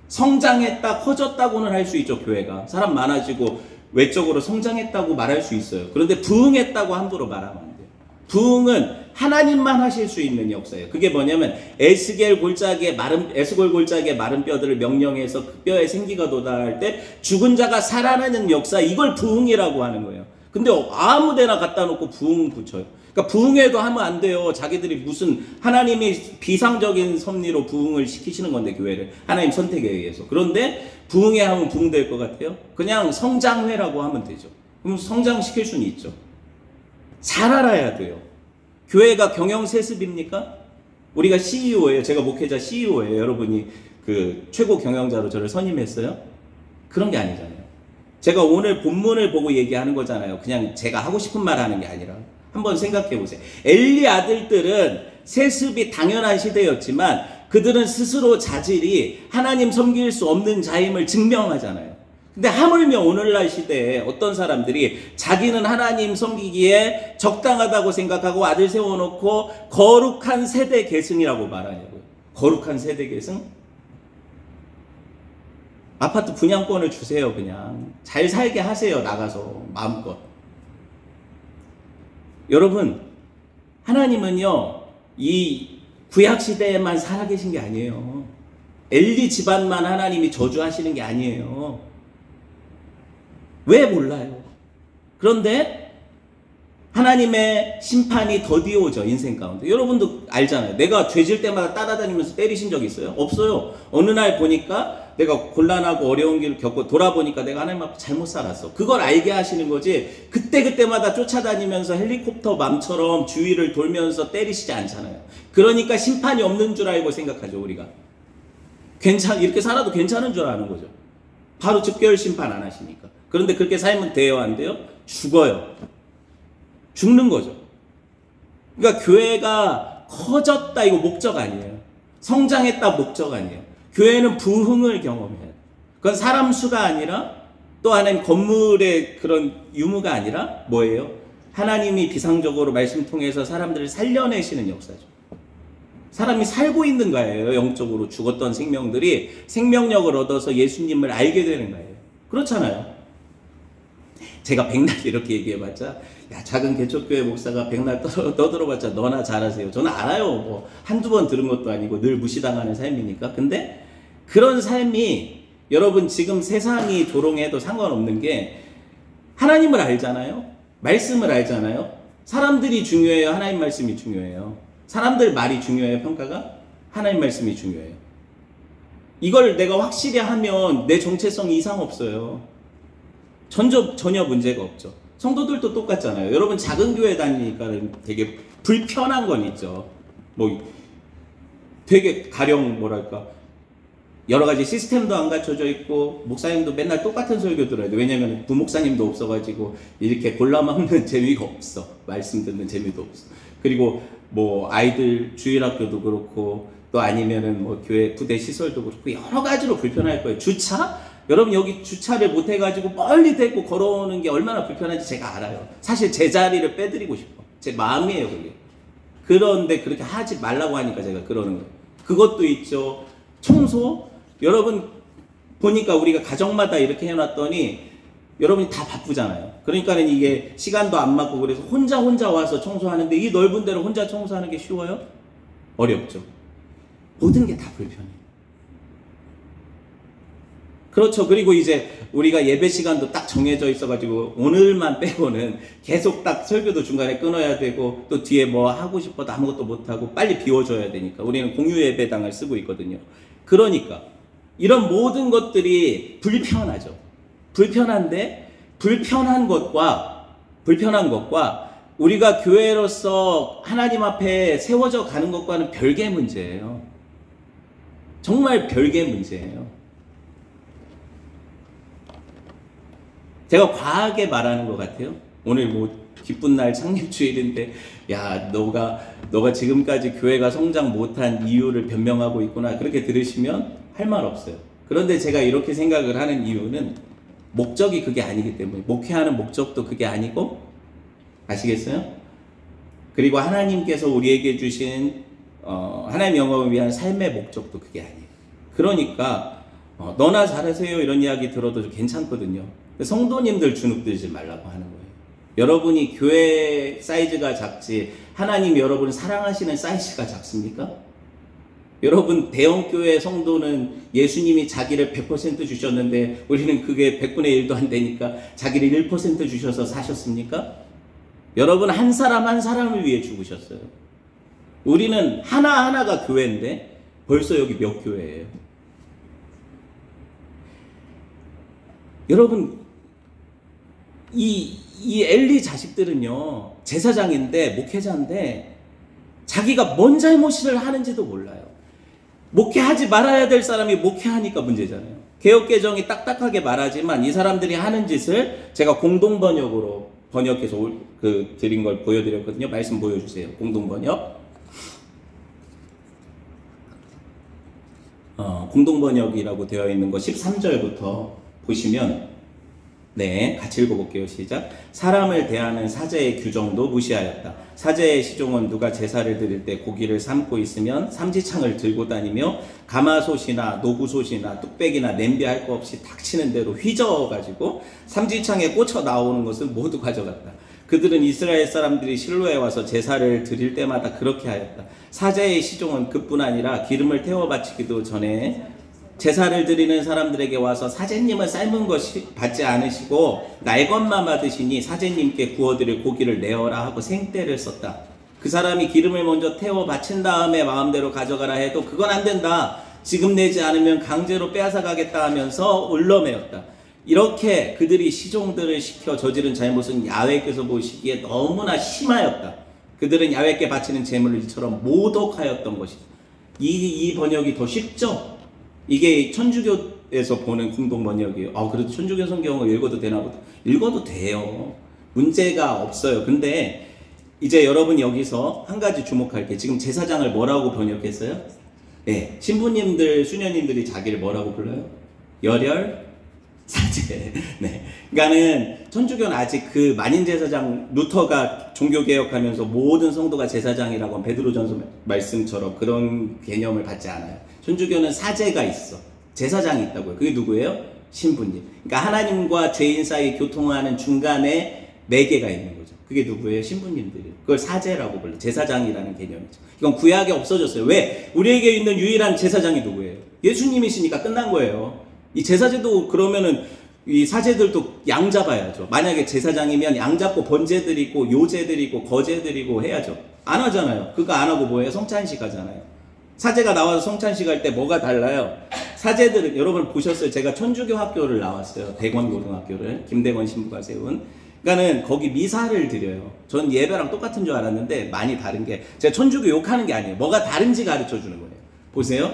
성장했다, 커졌다고는 할 수 있죠. 교회가 사람 많아지고 외적으로 성장했다고 말할 수 있어요. 그런데 부흥했다고 함부로 말하면 안 돼요. 부흥은 하나님만 하실 수 있는 역사예요. 그게 뭐냐면 에스겔 골짜기에 마른 뼈들을 명령해서 그 뼈에 생기가 돋아날 때 죽은 자가 살아나는 역사, 이걸 부흥이라고 하는 거예요. 근데 아무 데나 갖다 놓고 부흥 붙여요. 그러니까 부흥회도 하면 안 돼요. 자기들이 무슨 하나님이 비상적인 섭리로 부흥을 시키시는 건데 교회를 하나님 선택에 의해서. 그런데 부흥회 하면 부흥될 것 같아요? 그냥 성장회라고 하면 되죠. 그럼 성장시킬 수는 있죠. 잘 알아야 돼요. 교회가 경영 세습입니까? 우리가 CEO예요. 제가 목회자 CEO예요. 여러분이 그 최고 경영자로 저를 선임했어요? 그런 게 아니잖아요. 제가 오늘 본문을 보고 얘기하는 거잖아요. 그냥 제가 하고 싶은 말 하는 게 아니라. 한번 생각해 보세요. 엘리 아들들은 세습이 당연한 시대였지만 그들은 스스로 자질이 하나님 섬길 수 없는 자임을 증명하잖아요. 근데 하물며 오늘날 시대에 어떤 사람들이 자기는 하나님 섬기기에 적당하다고 생각하고 아들 세워놓고 거룩한 세대 계승이라고 말하냐고요. 거룩한 세대 계승? 아파트 분양권을 주세요. 그냥 잘 살게 하세요. 나가서 마음껏. 여러분, 하나님은요 이 구약시대에만 살아계신 게 아니에요. 엘리 집안만 하나님이 저주하시는 게 아니에요. 왜 몰라요? 그런데 하나님의 심판이 더디어 오죠. 인생 가운데. 여러분도 알잖아요. 내가 죄질 때마다 따라다니면서 때리신 적 있어요? 없어요. 어느 날 보니까 내가 곤란하고 어려운 길을 겪고 돌아보니까 내가 하나님 앞에 잘못 살았어. 그걸 알게 하시는 거지 그때마다 쫓아다니면서 헬리콥터 맘처럼 주위를 돌면서 때리시지 않잖아요. 그러니까 심판이 없는 줄 알고 생각하죠. 우리가 이렇게 살아도 괜찮은 줄 아는 거죠. 바로 즉결 심판 안 하시니까. 그런데 그렇게 살면 돼요? 안 돼요? 죽어요. 죽는 거죠. 그러니까 교회가 커졌다 이거 목적 아니에요. 성장했다 목적 아니에요. 교회는 부흥을 경험해요. 그건 사람 수가 아니라 또 하나님 건물의 그런 유무가 아니라 뭐예요? 하나님이 비상적으로 말씀 통해서 사람들을 살려내시는 역사죠. 사람이 살고 있는 거예요. 영적으로 죽었던 생명들이 생명력을 얻어서 예수님을 알게 되는 거예요. 그렇잖아요. 제가 백날 이렇게 얘기해봤자 야 작은 개척교회 목사가 백날 떠들어봤자 너나 잘하세요. 저는 알아요. 뭐 한두 번 들은 것도 아니고 늘 무시당하는 삶이니까. 근데 그런 삶이 여러분 지금 세상이 조롱해도 상관없는 게 하나님을 알잖아요. 말씀을 알잖아요. 사람들이 중요해요? 하나님 말씀이 중요해요? 사람들 말이 중요해요? 평가가? 하나님 말씀이 중요해요. 이걸 내가 확실히 하면 내 정체성이 이상 없어요. 전혀 문제가 없죠. 성도들도 똑같잖아요. 여러분 작은 교회 다니니까 되게 불편한 건 있죠. 뭐 되게 가령 뭐랄까 여러 가지 시스템도 안 갖춰져 있고 목사님도 맨날 똑같은 설교 들어야 돼. 왜냐면 부목사님도 없어가지고 이렇게 골라먹는 재미가 없어. 말씀 듣는 재미도 없어. 그리고 뭐 아이들 주일학교도 그렇고 또 아니면은 뭐 교회 부대 시설도 그렇고 여러 가지로 불편할 거예요. 주차? 여러분 여기 주차를 못 해가지고 멀리 데리고 걸어오는 게 얼마나 불편한지 제가 알아요. 사실 제 자리를 빼드리고 싶어. 제 마음이에요 그게. 그런데 그렇게 하지 말라고 하니까 제가 그러는 거예요. 그것도 있죠. 청소? 여러분 보니까 우리가 가정마다 이렇게 해놨더니 여러분이 다 바쁘잖아요. 그러니까는 이게 시간도 안 맞고 그래서 혼자 와서 청소하는데 이 넓은 데를 혼자 청소하는 게 쉬워요? 어렵죠. 모든 게 다 불편해요. 그렇죠. 그리고 이제 우리가 예배 시간도 딱 정해져 있어가지고 오늘만 빼고는 계속 딱 설교도 중간에 끊어야 되고 또 뒤에 뭐 하고 싶어도 아무것도 못하고 빨리 비워줘야 되니까 우리는 공유 예배당을 쓰고 있거든요. 그러니까 이런 모든 것들이 불편하죠. 불편한데 불편한 것과 우리가 교회로서 하나님 앞에 세워져 가는 것과는 별개의 문제예요. 정말 별개의 문제예요. 제가 과하게 말하는 것 같아요. 오늘 뭐 기쁜 날 창립주일인데 야 너가 지금까지 교회가 성장 못한 이유를 변명하고 있구나 그렇게 들으시면 할 말 없어요. 그런데 제가 이렇게 생각을 하는 이유는 목적이 그게 아니기 때문에 목회하는 목적도 그게 아니고 아시겠어요? 그리고 하나님께서 우리에게 주신 하나님 영광을 위한 삶의 목적도 그게 아니에요. 그러니까 너나 잘하세요 이런 이야기 들어도 괜찮거든요. 성도님들 주눅 들지 말라고 하는 거예요. 여러분이 교회 사이즈가 작지 하나님 여러분을 사랑하시는 사이즈가 작습니까? 여러분 대형교회 성도는 예수님이 자기를 100% 주셨는데 우리는 그게 100분의 1도 안 되니까 자기를 1% 주셔서 사셨습니까? 여러분 한 사람 한 사람을 위해 죽으셨어요. 우리는 하나하나가 교회인데 벌써 여기 몇 교회예요? 여러분 이 엘리 자식들은요 제사장인데 목회자인데 자기가 뭔 잘못을 하는지도 몰라요. 목회하지 말아야 될 사람이 목회하니까 문제잖아요. 개역개정이 딱딱하게 말하지만 이 사람들이 하는 짓을 제가 공동번역으로 번역해서 드린 걸 보여드렸거든요. 말씀 보여주세요. 공동번역. 공동번역이라고 되어 있는 거 13절부터 보시면 네, 같이 읽어볼게요. 시작. 사람을 대하는 사제의 규정도 무시하였다. 사제의 시종은 누가 제사를 드릴 때 고기를 삶고 있으면 삼지창을 들고 다니며 가마솥이나 노구솥이나 뚝배기나 냄비 할 거 없이 닥치는 대로 휘저어가지고 삼지창에 꽂혀 나오는 것을 모두 가져갔다. 그들은 이스라엘 사람들이 실로에 와서 제사를 드릴 때마다 그렇게 하였다. 사제의 시종은 그뿐 아니라 기름을 태워 바치기도 전에 제사를 드리는 사람들에게 와서 사제님은 삶은 것이 받지 않으시고 날 것만 받으시니 사제님께 구워드릴 고기를 내어라 하고 생떼를 썼다. 그 사람이 기름을 먼저 태워 바친 다음에 마음대로 가져가라 해도 그건 안 된다. 지금 내지 않으면 강제로 빼앗아 가겠다 하면서 울러매었다. 이렇게 그들이 시종들을 시켜 저지른 잘못은 야훼께서 보시기에 너무나 심하였다. 그들은 야훼께 바치는 제물을 이처럼 모독하였던 것이다. 이 번역이 더 쉽죠? 이게 천주교에서 보는 공동 번역이에요. 그래도 천주교 성경을 읽어도 되나 보다. 읽어도 돼요. 문제가 없어요. 근데 이제 여러분 여기서 한 가지 주목할 게 지금 제사장을 뭐라고 번역했어요? 네, 신부님들, 수녀님들이 자기를 뭐라고 불러요? 열혈 사제. 네. 그러니까는 천주교는 아직 그 만인 제사장 루터가 종교 개혁하면서 모든 성도가 제사장이라고 한 베드로전서 말씀처럼 그런 개념을 받지 않아요. 천주교는 사제가 있어. 제사장이 있다고요. 그게 누구예요? 신부님. 그러니까 하나님과 죄인 사이 교통하는 중간에 매개가 있는 거죠. 그게 누구예요? 신부님들이에요. 그걸 사제라고 불러요. 제사장이라는 개념이죠. 이건 구약에 없어졌어요. 왜? 우리에게 있는 유일한 제사장이 누구예요? 예수님이시니까 끝난 거예요. 이 제사제도 그러면은 이 사제들도 양 잡아야죠. 만약에 제사장이면 양 잡고 번제 드리고 요제 드리고 거제 드리고 해야죠. 안 하잖아요. 그거 안 하고 뭐예요? 성찬식 하잖아요. 사제가 나와서 성찬식 할 때 뭐가 달라요? 사제들은 여러분 보셨어요? 제가 천주교 학교를 나왔어요. 대권고등학교를 김대건 신부가 세운. 그러니까는 거기 미사를 드려요. 전 예배랑 똑같은 줄 알았는데 많이 다른 게 제가 천주교 욕하는 게 아니에요. 뭐가 다른지 가르쳐 주는 거예요. 보세요.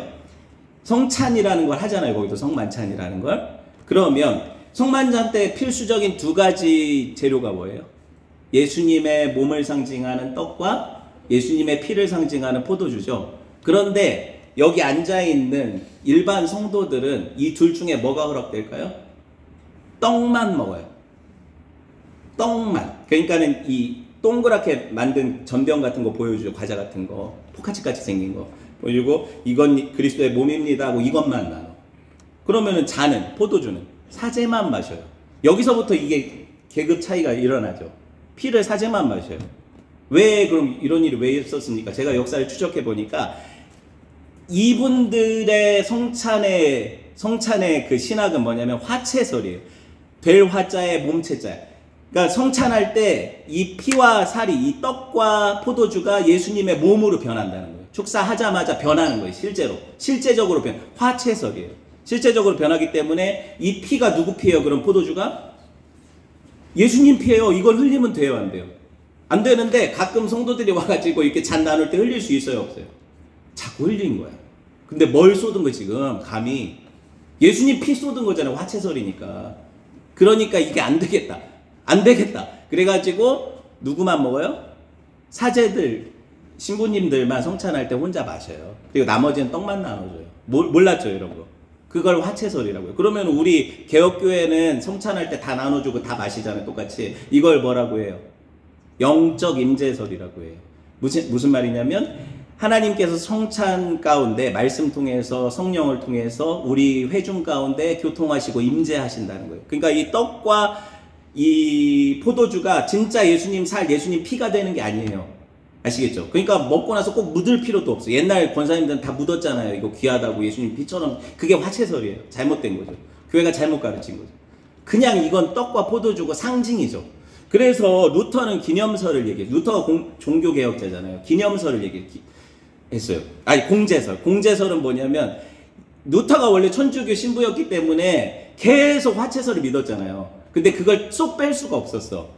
성찬이라는 걸 하잖아요. 거기도 성만찬이라는 걸. 그러면 성만찬 때 필수적인 두 가지 재료가 뭐예요? 예수님의 몸을 상징하는 떡과 예수님의 피를 상징하는 포도주죠. 그런데 여기 앉아있는 일반 성도들은 이 둘 중에 뭐가 허락될까요? 떡만 먹어요. 떡만. 그러니까는 이 동그랗게 만든 전병 같은 거 보여주죠. 과자 같은 거. 포카치같이 생긴 거. 보여주고 이건 그리스도의 몸입니다 하고 이것만 나눠. 그러면은 잔은, 포도주는 사제만 마셔요. 여기서부터 이게 계급 차이가 일어나죠. 피를 사제만 마셔요. 왜 그럼 이런 일이 왜 있었습니까? 제가 역사를 추적해 보니까 이분들의 성찬의 그 신학은 뭐냐면 화채설이에요. 될 화자에 몸채자. 그러니까 성찬할 때 이 피와 살이, 이 떡과 포도주가 예수님의 몸으로 변한다는 거예요. 축사하자마자 변하는 거예요. 실제적으로 화채설이에요. 실제적으로 변하기 때문에 이 피가 누구 피예요? 그럼 포도주가 예수님 피예요. 이걸 흘리면 돼요, 안 돼요? 안 되는데 가끔 성도들이 와가지고 이렇게 잔 나눌 때 흘릴 수 있어요, 없어요? 자꾸 흘린 거야. 근데 뭘 쏟은 거 지금 감히 예수님 피 쏟은 거잖아요. 화채설이니까. 그러니까 이게 안 되겠다. 그래가지고 누구만 먹어요? 사제들, 신부님들만 성찬할 때 혼자 마셔요. 그리고 나머지는 떡만 나눠줘요. 몰랐죠, 이런 거. 그걸 화채설이라고요. 그러면 우리 개혁교회는 성찬할 때 다 나눠주고 다 마시잖아요, 똑같이. 이걸 뭐라고 해요? 영적 임재설이라고 해요. 무슨 말이냐면 하나님께서 성찬 가운데 말씀 통해서 성령을 통해서 우리 회중 가운데 교통하시고 임재하신다는 거예요. 그러니까 이 떡과 이 포도주가 진짜 예수님 살, 예수님 피가 되는 게 아니에요. 아시겠죠? 그러니까 먹고 나서 꼭 묻을 필요도 없어요. 옛날 권사님들은 다 묻었잖아요. 이거 귀하다고 예수님 피처럼. 그게 화채설이에요. 잘못된 거죠. 교회가 잘못 가르친 거죠. 그냥 이건 떡과 포도주고 상징이죠. 그래서 루터는 기념설을 얘기해요. 루터가 종교개혁자잖아요. 기념설을 얘기했어요. 아니, 공제설. 공제설은 뭐냐면 루터가 원래 천주교 신부였기 때문에 계속 화채설을 믿었잖아요. 근데 그걸 쏙 뺄 수가 없었어.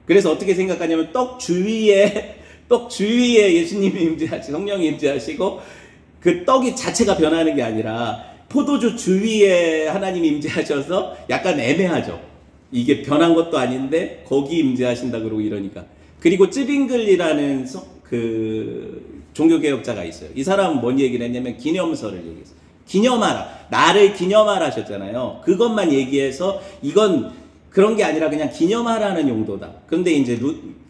그래서 어떻게 생각하냐면 떡 주위에 예수님이 임재하시고 성령이 임재하시고 그 떡이 자체가 변하는 게 아니라 포도주 주위에 하나님이 임재하셔서 약간 애매하죠. 이게 변한 것도 아닌데 거기 임재하신다 그러고 이러니까. 그리고 쯔빙글이라는 그 종교개혁자가 있어요. 이 사람은 뭔 얘기를 했냐면 기념설을 얘기했어요. 기념하라. 나를 기념하라 하셨잖아요. 그것만 얘기해서 이건 그런 게 아니라 그냥 기념하라는 용도다. 그런데 이제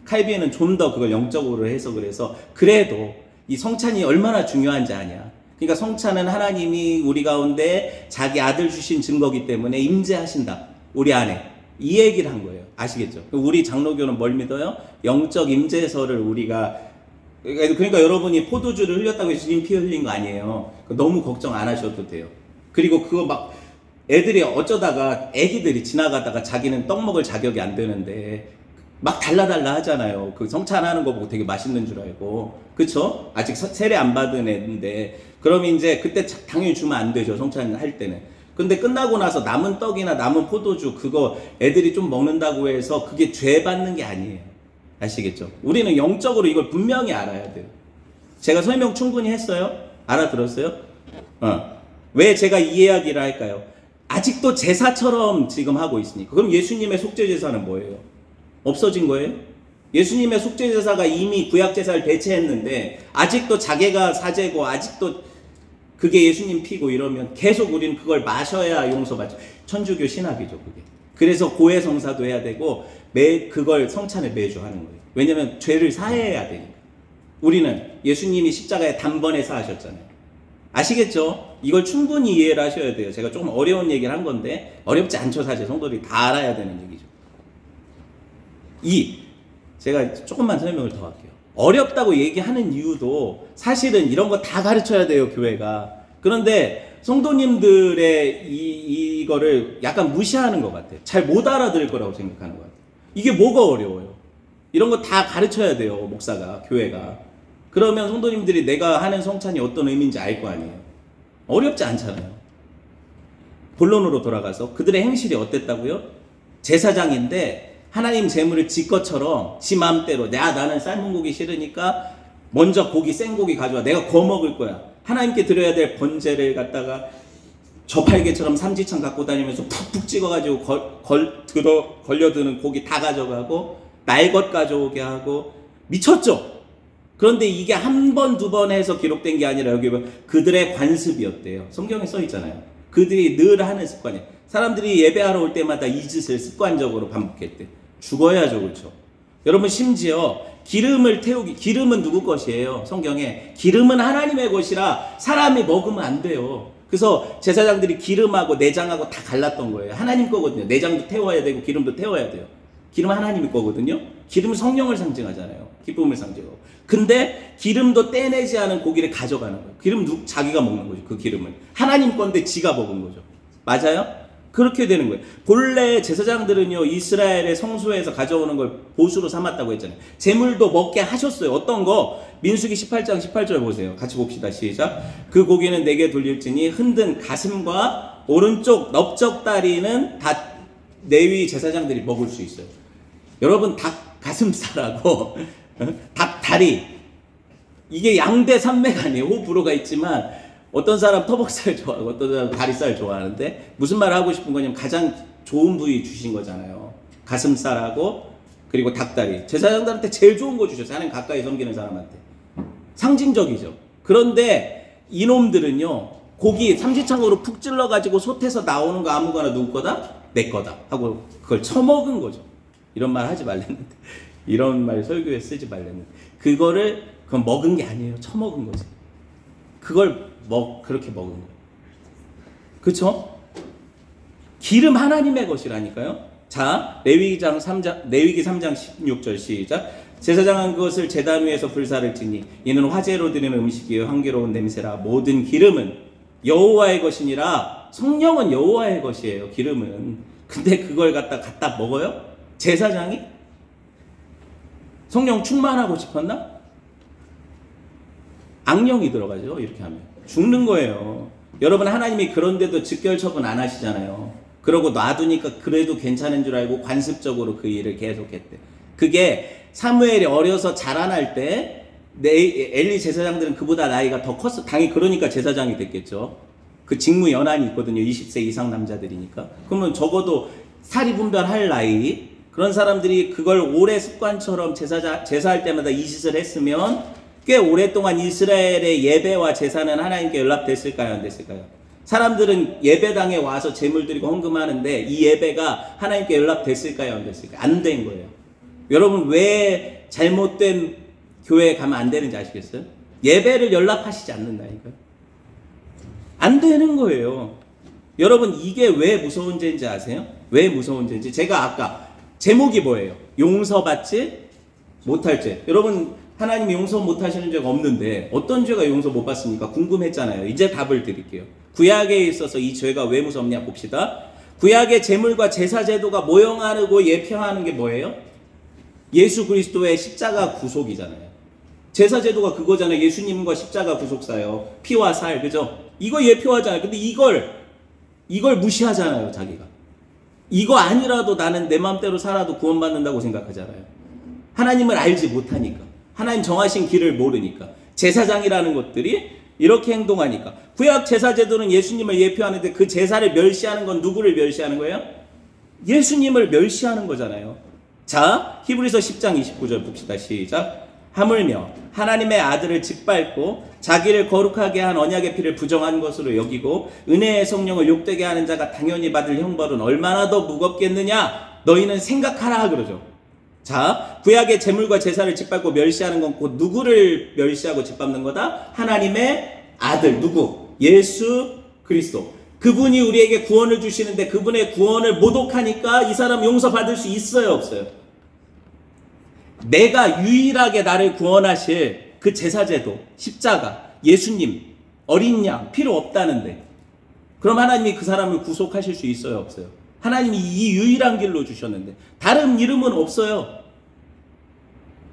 칼빈은 좀 더 그걸 영적으로 해석을 해서 그래도 이 성찬이 얼마나 중요한지 아냐. 그러니까 성찬은 하나님이 우리 가운데 자기 아들 주신 증거기 때문에 임재하신다. 우리 안에. 이 얘기를 한 거예요. 아시겠죠? 우리 장로교는 뭘 믿어요? 영적 임재설을 우리가. 그러니까 여러분이 포도주를 흘렸다고 해서 주님 피 흘린 거 아니에요. 너무 걱정 안 하셔도 돼요. 그리고 그거 막 애들이 어쩌다가 애기들이 지나가다가 자기는 떡 먹을 자격이 안 되는데 막 달라달라 하잖아요. 그 성찬하는 거 보고 되게 맛있는 줄 알고. 그쵸? 아직 세례 안 받은 애인데 그럼 이제 그때 당연히 주면 안 되죠. 성찬 할 때는. 근데 끝나고 나서 남은 떡이나 남은 포도주 그거 애들이 좀 먹는다고 해서 그게 죄 받는 게 아니에요. 아시겠죠? 우리는 영적으로 이걸 분명히 알아야 돼요. 제가 설명 충분히 했어요? 알아들었어요? 왜 제가 이 이야기를 할까요? 아직도 제사처럼 지금 하고 있으니까. 그럼 예수님의 속죄제사는 뭐예요? 없어진 거예요? 예수님의 속죄제사가 이미 구약제사를 대체했는데 아직도 자기가 사제고 아직도 그게 예수님 피고 이러면 계속 우리는 그걸 마셔야 용서받죠. 천주교 신학이죠, 그게. 그래서 고해성사도 해야 되고 그걸 성찬을 매주 하는 거예요. 왜냐면 죄를 사해야 되니까. 우리는 예수님이 십자가에 단번에 사하셨잖아요. 아시겠죠? 이걸 충분히 이해를 하셔야 돼요. 제가 조금 어려운 얘기를 한 건데 어렵지 않죠. 사실 성도들이 다 알아야 되는 얘기죠. 제가 조금만 설명을 더 할게요. 어렵다고 얘기하는 이유도 사실은 이런 거 다 가르쳐야 돼요, 교회가. 그런데 성도님들의 이거를 약간 무시하는 것 같아요. 잘 못 알아들을 거라고 생각하는 것 같아요. 이게 뭐가 어려워요? 이런 거 다 가르쳐야 돼요, 목사가, 교회가. 그러면 성도님들이 내가 하는 성찬이 어떤 의미인지 알 거 아니에요. 어렵지 않잖아요. 본론으로 돌아가서 그들의 행실이 어땠다고요? 제사장인데 하나님 제물을 지 것처럼 지 맘대로 나는 삶은 고기 싫으니까 먼저 생고기 가져와. 내가 구워 먹을 거야. 하나님께 드려야 될 번제를 갖다가 저팔계처럼 삼지창 갖고 다니면서 푹푹 찍어가지고 걸려드는 고기 다 가져가고 날 것 가져오게 하고 미쳤죠? 그런데 이게 한 번, 두 번 해서 기록된 게 아니라 여기 보면 그들의 관습이었대요. 성경에 써 있잖아요. 그들이 늘 하는 습관이에요. 사람들이 예배하러 올 때마다 이 짓을 습관적으로 반복했대. 죽어야죠, 그렇죠? 여러분 심지어 기름은 누구 것이에요? 성경에 기름은 하나님의 것이라 사람이 먹으면 안 돼요. 그래서 제사장들이 기름하고 내장하고 다 갈랐던 거예요. 하나님 거거든요. 내장도 태워야 되고 기름도 태워야 돼요. 기름 하나님의 거거든요. 기름은 성령을 상징하잖아요. 기쁨을 상징하고. 근데 기름도 떼내지 않은 고기를 가져가는 거예요. 기름 자기가 먹는 거죠. 그 기름을. 하나님 건데 지가 먹은 거죠. 맞아요? 그렇게 되는 거예요. 본래 제사장들은요, 이스라엘의 성소에서 가져오는 걸 보수로 삼았다고 했잖아요. 제물도 먹게 하셨어요. 어떤 거? 민수기 18장 18절 보세요. 같이 봅시다. 시작. 그 고기는 내게 돌릴지니 흔든 가슴과 오른쪽 넓적다리는 다 레위 제사장들이 먹을 수 있어요. 여러분, 닭 가슴살하고 닭 다리, 이게 양대 산맥 아니에요. 호불호가 있지만 어떤 사람 터벅살 좋아하고 어떤 사람 다리살 좋아하는데, 무슨 말을 하고 싶은 거냐면 가장 좋은 부위 주신 거잖아요. 가슴살하고 그리고 닭다리. 제사장들한테 제일 좋은 거 주셨어요. 하나님 가까이 섬기는 사람한테. 상징적이죠. 그런데 이놈들은요, 고기 삼지창으로 푹 찔러가지고 솥에서 나오는 거 아무거나 누구 거다? 내 거다 하고 그걸 처먹은 거죠. 이런 말 하지 말랬는데, 이런 말 설교에 쓰지 말랬는데, 그건 먹은 게 아니에요. 처먹은 거지. 그걸 그렇게 먹은 거예요. 그쵸? 기름 하나님의 것이라니까요. 자, 레위기 3장 16절 시작. 제사장은 그것을 제단 위에서 불사를 지니 이는 화제로 드리는 음식이요 향기로운 냄새라. 모든 기름은 여호와의 것이니라. 성령은 여호와의 것이에요. 기름은. 근데 그걸 갖다 먹어요? 제사장이? 성령 충만하고 싶었나? 악령이 들어가죠. 이렇게 하면 죽는 거예요. 여러분, 하나님이 그런데도 즉결 처분 안 하시잖아요. 그러고 놔두니까 그래도 괜찮은 줄 알고 관습적으로 그 일을 계속했대. 그게 사무엘이 어려서 자라날 때 엘리 제사장들은 그보다 나이가 더 컸어. 당연히 그러니까 제사장이 됐겠죠. 그 직무 연한이 있거든요. 20세 이상 남자들이니까. 그러면 적어도 사리분별할 나이, 그런 사람들이 그걸 오래 습관처럼 제사할 때마다 이 짓을 했으면 꽤 오랫동안 이스라엘의 예배와 제사는 하나님께 연락됐을까요? 안 됐을까요? 사람들은 예배당에 와서 제물 드리고 헌금하는데 이 예배가 하나님께 연락됐을까요? 안 됐을까요? 안 된 거예요. 여러분, 왜 잘못된 교회에 가면 안 되는지 아시겠어요? 예배를 연락하시지 않는다니까요. 안 되는 거예요. 여러분, 이게 왜 무서운 죄인지 아세요? 왜 무서운 죄인지. 제가 아까 제목이 뭐예요? 용서받지 못할 죄. 여러분, 하나님이 용서 못하시는 죄가 없는데 어떤 죄가 용서 못 받습니까? 궁금했잖아요. 이제 답을 드릴게요. 구약에 있어서 이 죄가 왜 무섭냐 봅시다. 구약의 제물과 제사 제도가 모형하고 예표하는 게 뭐예요? 예수 그리스도의 십자가 구속이잖아요. 제사 제도가 그거잖아요. 예수님과 십자가 구속사요. 피와 살, 그죠? 이거 예표하잖아요. 근데 이걸 무시하잖아요, 자기가. 이거 아니라도 나는 내 마음대로 살아도 구원받는다고 생각하잖아요. 하나님을 알지 못하니까. 하나님 정하신 길을 모르니까. 제사장이라는 것들이 이렇게 행동하니까. 구약 제사 제도는 예수님을 예표하는데 그 제사를 멸시하는 건 누구를 멸시하는 거예요? 예수님을 멸시하는 거잖아요. 자, 히브리서 10장 29절 봅시다. 시작. 하물며 하나님의 아들을 짓밟고 자기를 거룩하게 한 언약의 피를 부정한 것으로 여기고 은혜의 성령을 욕되게 하는 자가 당연히 받을 형벌은 얼마나 더 무겁겠느냐 너희는 생각하라 그러죠. 자, 구약의 제물과 제사를 짓밟고 멸시하는 건 곧 누구를 멸시하고 짓밟는 거다? 하나님의 아들. 누구? 예수 그리스도. 그분이 우리에게 구원을 주시는데 그분의 구원을 모독하니까 이 사람 용서받을 수 있어요, 없어요? 내가 유일하게 나를 구원하실 그 제사제도, 십자가, 예수님, 어린 양 필요 없다는데 그럼 하나님이 그 사람을 구속하실 수 있어요, 없어요? 하나님이 이 유일한 길로 주셨는데 다른 이름은 없어요.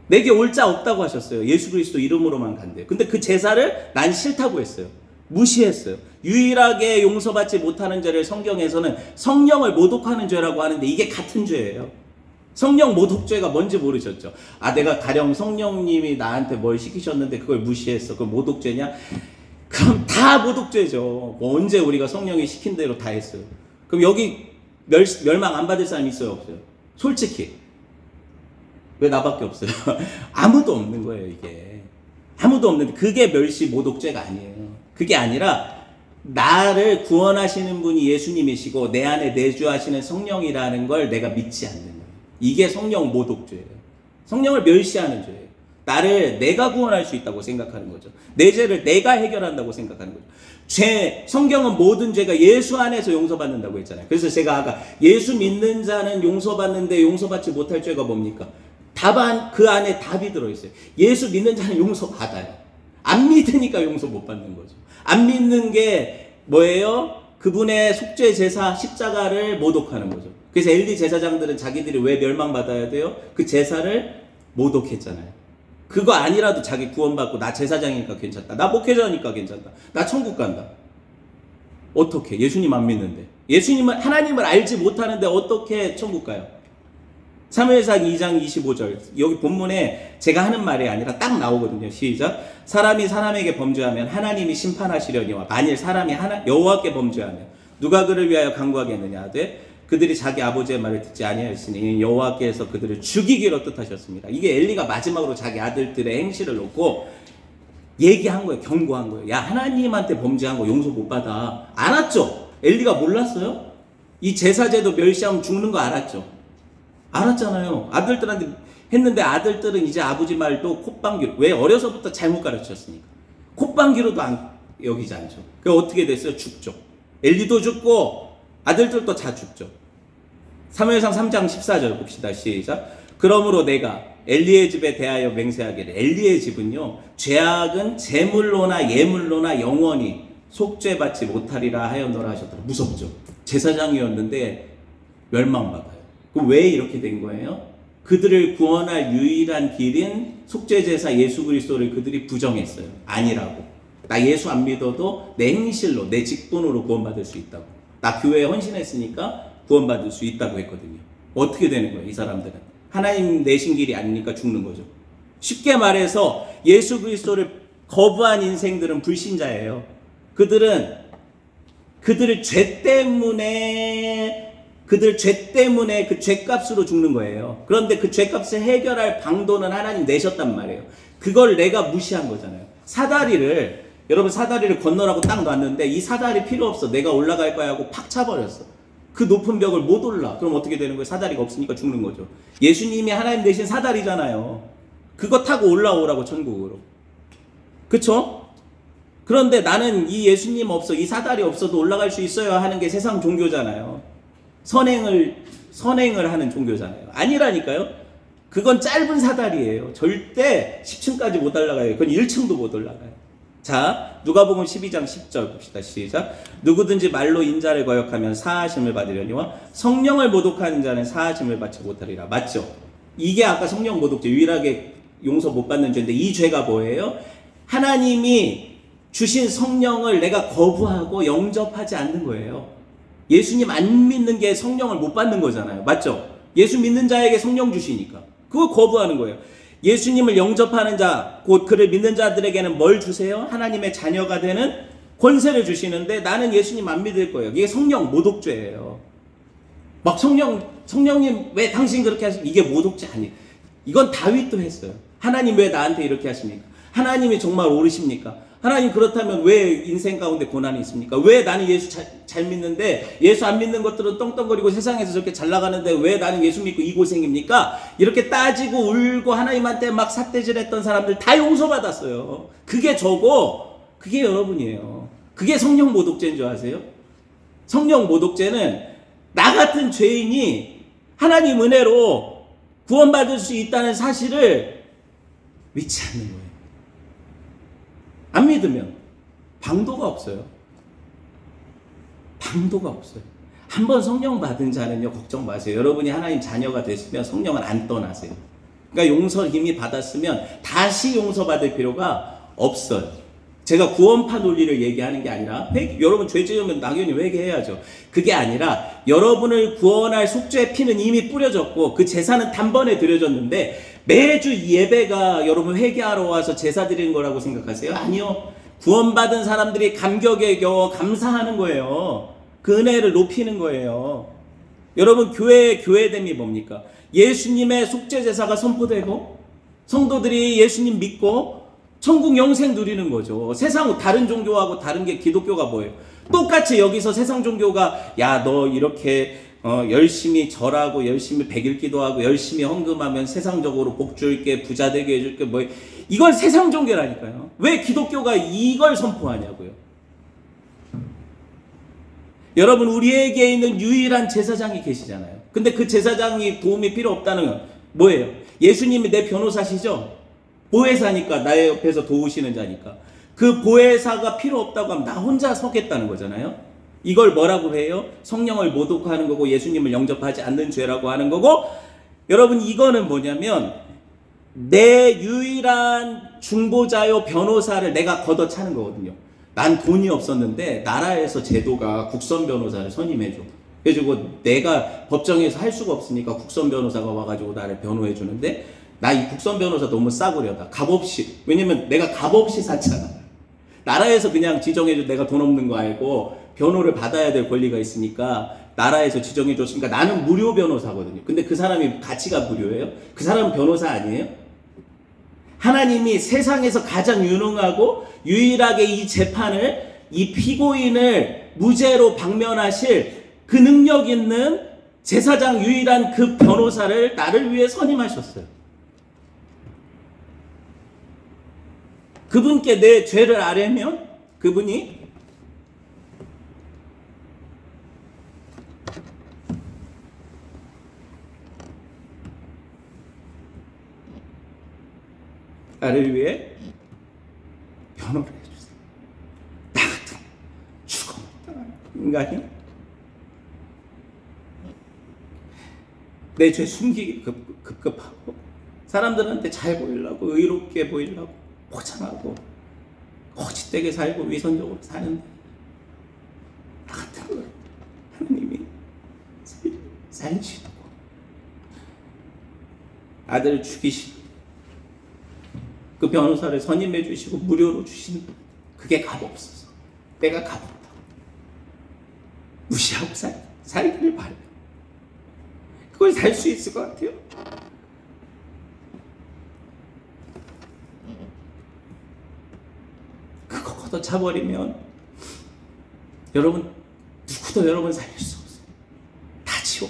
내게 올 자 없다고 하셨어요. 예수 그리스도 이름으로만 간대요. 근데 그 제사를 난 싫다고 했어요. 무시했어요. 유일하게 용서받지 못하는 죄를 성경에서는 성령을 모독하는 죄라고 하는데 이게 같은 죄예요. 성령 모독죄가 뭔지 모르셨죠? 아, 내가 가령 성령님이 나한테 뭘 시키셨는데 그걸 무시했어. 그건 모독죄냐? 그럼 다 모독죄죠. 뭐 언제 우리가 성령이 시킨 대로 다 했어요. 그럼 여기 멸망 안 받을 사람 있어요, 없어요? 솔직히 왜 나밖에 없어요? 아무도 없는 거예요. 이게 아무도 없는데 그게 멸시 모독죄가 아니에요. 그게 아니라 나를 구원하시는 분이 예수님이시고 내 안에 내주하시는 성령이라는 걸 내가 믿지 않는 거예요. 이게 성령 모독죄예요. 성령을 멸시하는 죄예요. 나를 내가 구원할 수 있다고 생각하는 거죠. 내 죄를 내가 해결한다고 생각하는 거죠. 성경은 모든 죄가 예수 안에서 용서받는다고 했잖아요. 그래서 제가 아까 예수 믿는 자는 용서받는데 용서받지 못할 죄가 뭡니까? 답안, 그 안에 답이 들어있어요. 예수 믿는 자는 용서받아요. 안 믿으니까 용서 못 받는 거죠. 안 믿는 게 뭐예요? 그분의 속죄 제사 십자가를 모독하는 거죠. 그래서 엘리 제사장들은 자기들이 왜 멸망받아야 돼요? 그 제사를 모독했잖아요. 그거 아니라도 자기 구원받고 나 제사장이니까 괜찮다. 나 목회자니까 괜찮다. 나 천국 간다. 어떻게? 예수님 안 믿는데. 하나님을 알지 못하는데 어떻게 천국 가요? 사무엘상 2장 25절. 여기 본문에 제가 하는 말이 아니라 딱 나오거든요. 시작. 사람이 사람에게 범죄하면 하나님이 심판하시려니와 만일 사람이 여호와께 범죄하면 누가 그를 위하여 간구하겠느냐 하되 그들이 자기 아버지의 말을 듣지 아니하였으니 여호와께서 그들을 죽이기로 뜻하셨습니다. 이게 엘리가 마지막으로 자기 아들들의 행실을 놓고 얘기한 거예요. 경고한 거예요. 야, 하나님한테 범죄한 거 용서 못 받아. 알았죠? 엘리가 몰랐어요? 이 제사제도 멸시하면 죽는 거 알았죠? 알았잖아요. 아들들한테 했는데 아들들은 이제 아버지 말도 콧방귀로, 왜? 어려서부터 잘못 가르쳤으니까 콧방귀로도 여기지 않죠. 그게 어떻게 됐어요? 죽죠. 엘리도 죽고 아들들도 다 죽죠. 사무엘상 3장 14절 봅시다. 시작. 그러므로 내가 엘리의 집에 대하여 맹세하기를, 엘리의 집은요 죄악은 제물로나 예물로나 영원히 속죄받지 못하리라 하였노라 하셨더라. 무섭죠. 제사장이었는데 멸망받아요. 그럼 왜 이렇게 된 거예요? 그들을 구원할 유일한 길인 속죄제사 예수 그리스도를 그들이 부정했어요. 아니라고. 나 예수 안 믿어도 내 행실로, 내 직분으로 구원받을 수 있다고. 나 교회에 헌신했으니까 구원받을 수 있다고 했거든요. 어떻게 되는 거예요? 이 사람들은 하나님 내신 길이 아니니까 죽는 거죠. 쉽게 말해서 예수 그리스도를 거부한 인생들은 불신자예요. 그들은 그들 죄 때문에 그 죄값으로 죽는 거예요. 그런데 그 죄값을 해결할 방도는 하나님 내셨단 말이에요. 그걸 내가 무시한 거잖아요. 여러분 사다리를 건너라고 딱 놨는데 이 사다리 필요 없어. 내가 올라갈 거야 하고 팍 차버렸어. 그 높은 벽을 못 올라. 그럼 어떻게 되는 거예요? 사다리가 없으니까 죽는 거죠. 예수님이 하나님 대신 사다리잖아요. 그거 타고 올라오라고 천국으로. 그쵸? 그런데 나는 이 예수님 없어, 이 사다리 없어도 올라갈 수 있어요 하는 게 세상 종교잖아요. 선행을 하는 종교잖아요. 아니라니까요. 그건 짧은 사다리예요. 절대 10층까지 못 올라가요. 그건 1층도 못 올라가요. 자, 누가복음 12장 10절 봅시다. 시작. 누구든지 말로 인자를 거역하면 사하심을 받으려니와 성령을 모독하는 자는 사하심을 받지 못하리라. 맞죠? 이게 아까 성령 모독죄, 유일하게 용서 못 받는 죄인데, 이 죄가 뭐예요? 하나님이 주신 성령을 내가 거부하고 영접하지 않는 거예요. 예수님 안 믿는 게 성령을 못 받는 거잖아요. 맞죠? 예수 믿는 자에게 성령 주시니까 그걸 거부하는 거예요. 예수님을 영접하는 자, 곧 그를 믿는 자들에게는 뭘 주세요? 하나님의 자녀가 되는 권세를 주시는데 나는 예수님 안 믿을 거예요. 이게 성령 모독죄예요. 막 성령님 왜 당신 그렇게 하십니까? 이게 모독죄 아니에요. 이건 다윗도 했어요. 하나님 왜 나한테 이렇게 하십니까? 하나님이 정말 옳으십니까? 하나님 그렇다면 왜 인생 가운데 고난이 있습니까? 왜 나는 예수 잘 믿는데 예수 안 믿는 것들은 떵떵거리고 세상에서 저렇게 잘 나가는데 왜 나는 예수 믿고 이 고생입니까? 이렇게 따지고 울고 하나님한테 막 삿대질했던 사람들 다 용서받았어요. 그게 저고 그게 여러분이에요. 그게 성령 모독죄인 줄 아세요? 성령 모독죄는 나 같은 죄인이 하나님 은혜로 구원받을 수 있다는 사실을 믿지 않는 거예요. 안 믿으면 방도가 없어요. 방도가 없어요. 한번 성령 받은 자는요, 걱정 마세요. 여러분이 하나님 자녀가 됐으면 성령은 안 떠나세요. 그러니까 용서 이미 받았으면 다시 용서받을 필요가 없어요. 제가 구원파 논리를 얘기하는 게 아니라 여러분 죄 지으면 당연히 회개해야죠. 그게 아니라 여러분을 구원할 속죄의 피는 이미 뿌려졌고 그 제사는 단번에 드려졌는데 매주 예배가 여러분 회개하러 와서 제사 드리는 거라고 생각하세요? 아니요. 구원받은 사람들이 감격에 겨워 감사하는 거예요. 그 은혜를 높이는 거예요. 여러분 교회의 교회됨이 뭡니까? 예수님의 속죄 제사가 선포되고 성도들이 예수님 믿고 천국 영생 누리는 거죠. 세상 다른 종교하고 다른 게 기독교가 뭐예요? 똑같이 여기서 세상 종교가 야 너 이렇게 열심히 절하고 열심히 백일 기도하고 열심히 헌금하면 세상적으로 복 줄게, 부자 되게 해줄게, 뭐 이건 세상 종교라니까요. 왜 기독교가 이걸 선포하냐고요. 여러분, 우리에게 있는 유일한 제사장이 계시잖아요. 근데 그 제사장이 도움이 필요 없다는 건 뭐예요? 예수님이 내 변호사시죠? 보혜사니까, 나의 옆에서 도우시는 자니까. 그 보혜사가 필요 없다고 하면 나 혼자 서겠다는 거잖아요. 이걸 뭐라고 해요? 성령을 모독하는 거고 예수님을 영접하지 않는 죄라고 하는 거고, 여러분, 이거는 뭐냐면 내 유일한 중보자요 변호사를 내가 걷어차는 거거든요. 난 돈이 없었는데 나라에서 제도가 국선 변호사를 선임해줘. 그래가지고 내가 법정에서 할 수가 없으니까 국선 변호사가 와가지고 나를 변호해 주는데, 나 이 국선 변호사 너무 싸구려다. 값없이. 왜냐면 내가 값없이 샀잖아. 나라에서 그냥 지정해줘. 내가 돈 없는 거 알고 변호를 받아야 될 권리가 있으니까 나라에서 지정해 줬으니까 나는 무료 변호사거든요. 근데 그 사람이 가치가 무료예요? 그 사람은 변호사 아니에요? 하나님이 세상에서 가장 유능하고 유일하게 이 재판을, 이 피고인을 무죄로 방면하실 그 능력 있는 제사장, 유일한 그 변호사를 나를 위해 선임하셨어요. 그분께 내 죄를 아뢰면 그분이 나를 위해 변호를 해주세요. 나 같은 죽어먹다가 인간이 내 죄 숨기기 급급하고 사람들한테 잘 보이려고, 의롭게 보이려고 포장하고 거짓되게 살고 위선적으로 사는데, 나 같은 걸 하나님이 살리시고 아들을 죽이시고 그 변호사를 선임해 주시고 무료로 주시는, 그게 값없어서 내가 값없다 무시하고 살기를 바라요. 그걸 살 수 있을 것 같아요? 그거 걷어차버리면 여러분, 누구도 여러분 살릴 수 없어요. 다 지옥.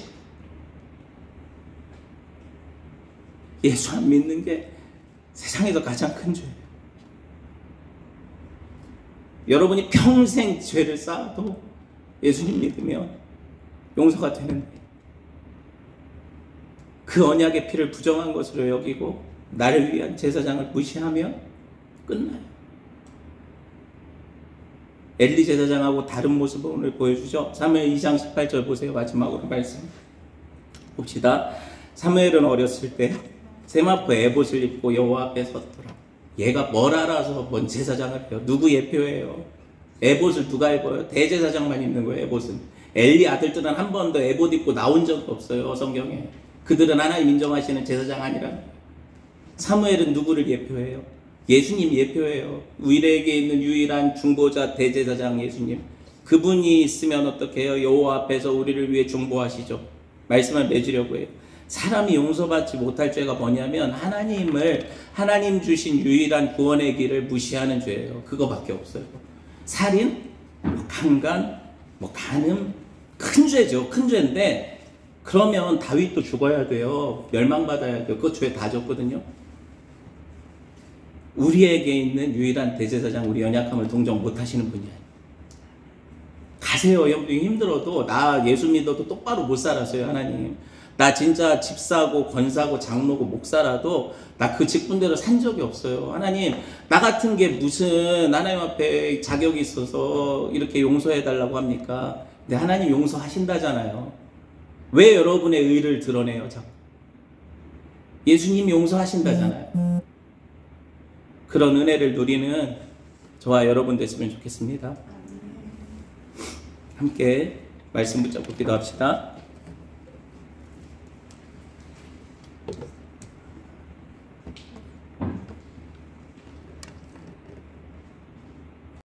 예수 안 믿는 게 세상에서 가장 큰 죄예요. 여러분이 평생 죄를 쌓아도 예수님 믿으면 용서가 되는데, 그 언약의 피를 부정한 것으로 여기고 나를 위한 제사장을 무시하면 끝나요. 엘리 제사장하고 다른 모습을 오늘 보여주죠. 사무엘 2장 18절 보세요. 마지막으로 말씀 봅시다. 사무엘은 어렸을 때 세마포 에봇을 입고 여호와 앞에 섰더라. 얘가 뭘 알아서 뭔 제사장을 해요? 누구 예표예요? 에봇을 누가 입어요? 대제사장만 입는 거예요. 에봇은. 엘리 아들들은 한 번도 에봇 입고 나온 적도 없어요. 성경에. 그들은 하나님 인정하시는 제사장 아니라. 사무엘은 누구를 예표해요? 예수님 예표해요. 우리에게 있는 유일한 중보자 대제사장 예수님. 그분이 있으면 어떻게 해요? 여호와 앞에서 우리를 위해 중보하시죠. 말씀을 맺으려고 해요. 사람이 용서받지 못할 죄가 뭐냐면 하나님 주신 유일한 구원의 길을 무시하는 죄예요. 그거밖에 없어요. 살인, 강간, 간음, 큰 죄죠. 큰 죄인데, 그러면 다윗도 죽어야 돼요. 멸망받아야 돼요. 그 죄 다 졌거든요. 우리에게 있는 유일한 대제사장, 우리 연약함을 동정 못하시는 분이에요. 가세요. 힘들어도, 나 예수 믿어도 똑바로 못 살았어요. 하나님, 나 진짜 집 사고 권 사고 장로고 목사라도 나 그 직분대로 산 적이 없어요. 하나님, 나 같은 게 무슨 하나님 앞에 자격이 있어서 이렇게 용서해 달라고 합니까? 근데 하나님 용서하신다잖아요. 왜 여러분의 의를 드러내요? 자꾸 예수님이 용서하신다잖아요. 그런 은혜를 누리는 저와 여러분 됐으면 좋겠습니다. 함께 말씀 붙잡고 기도합시다.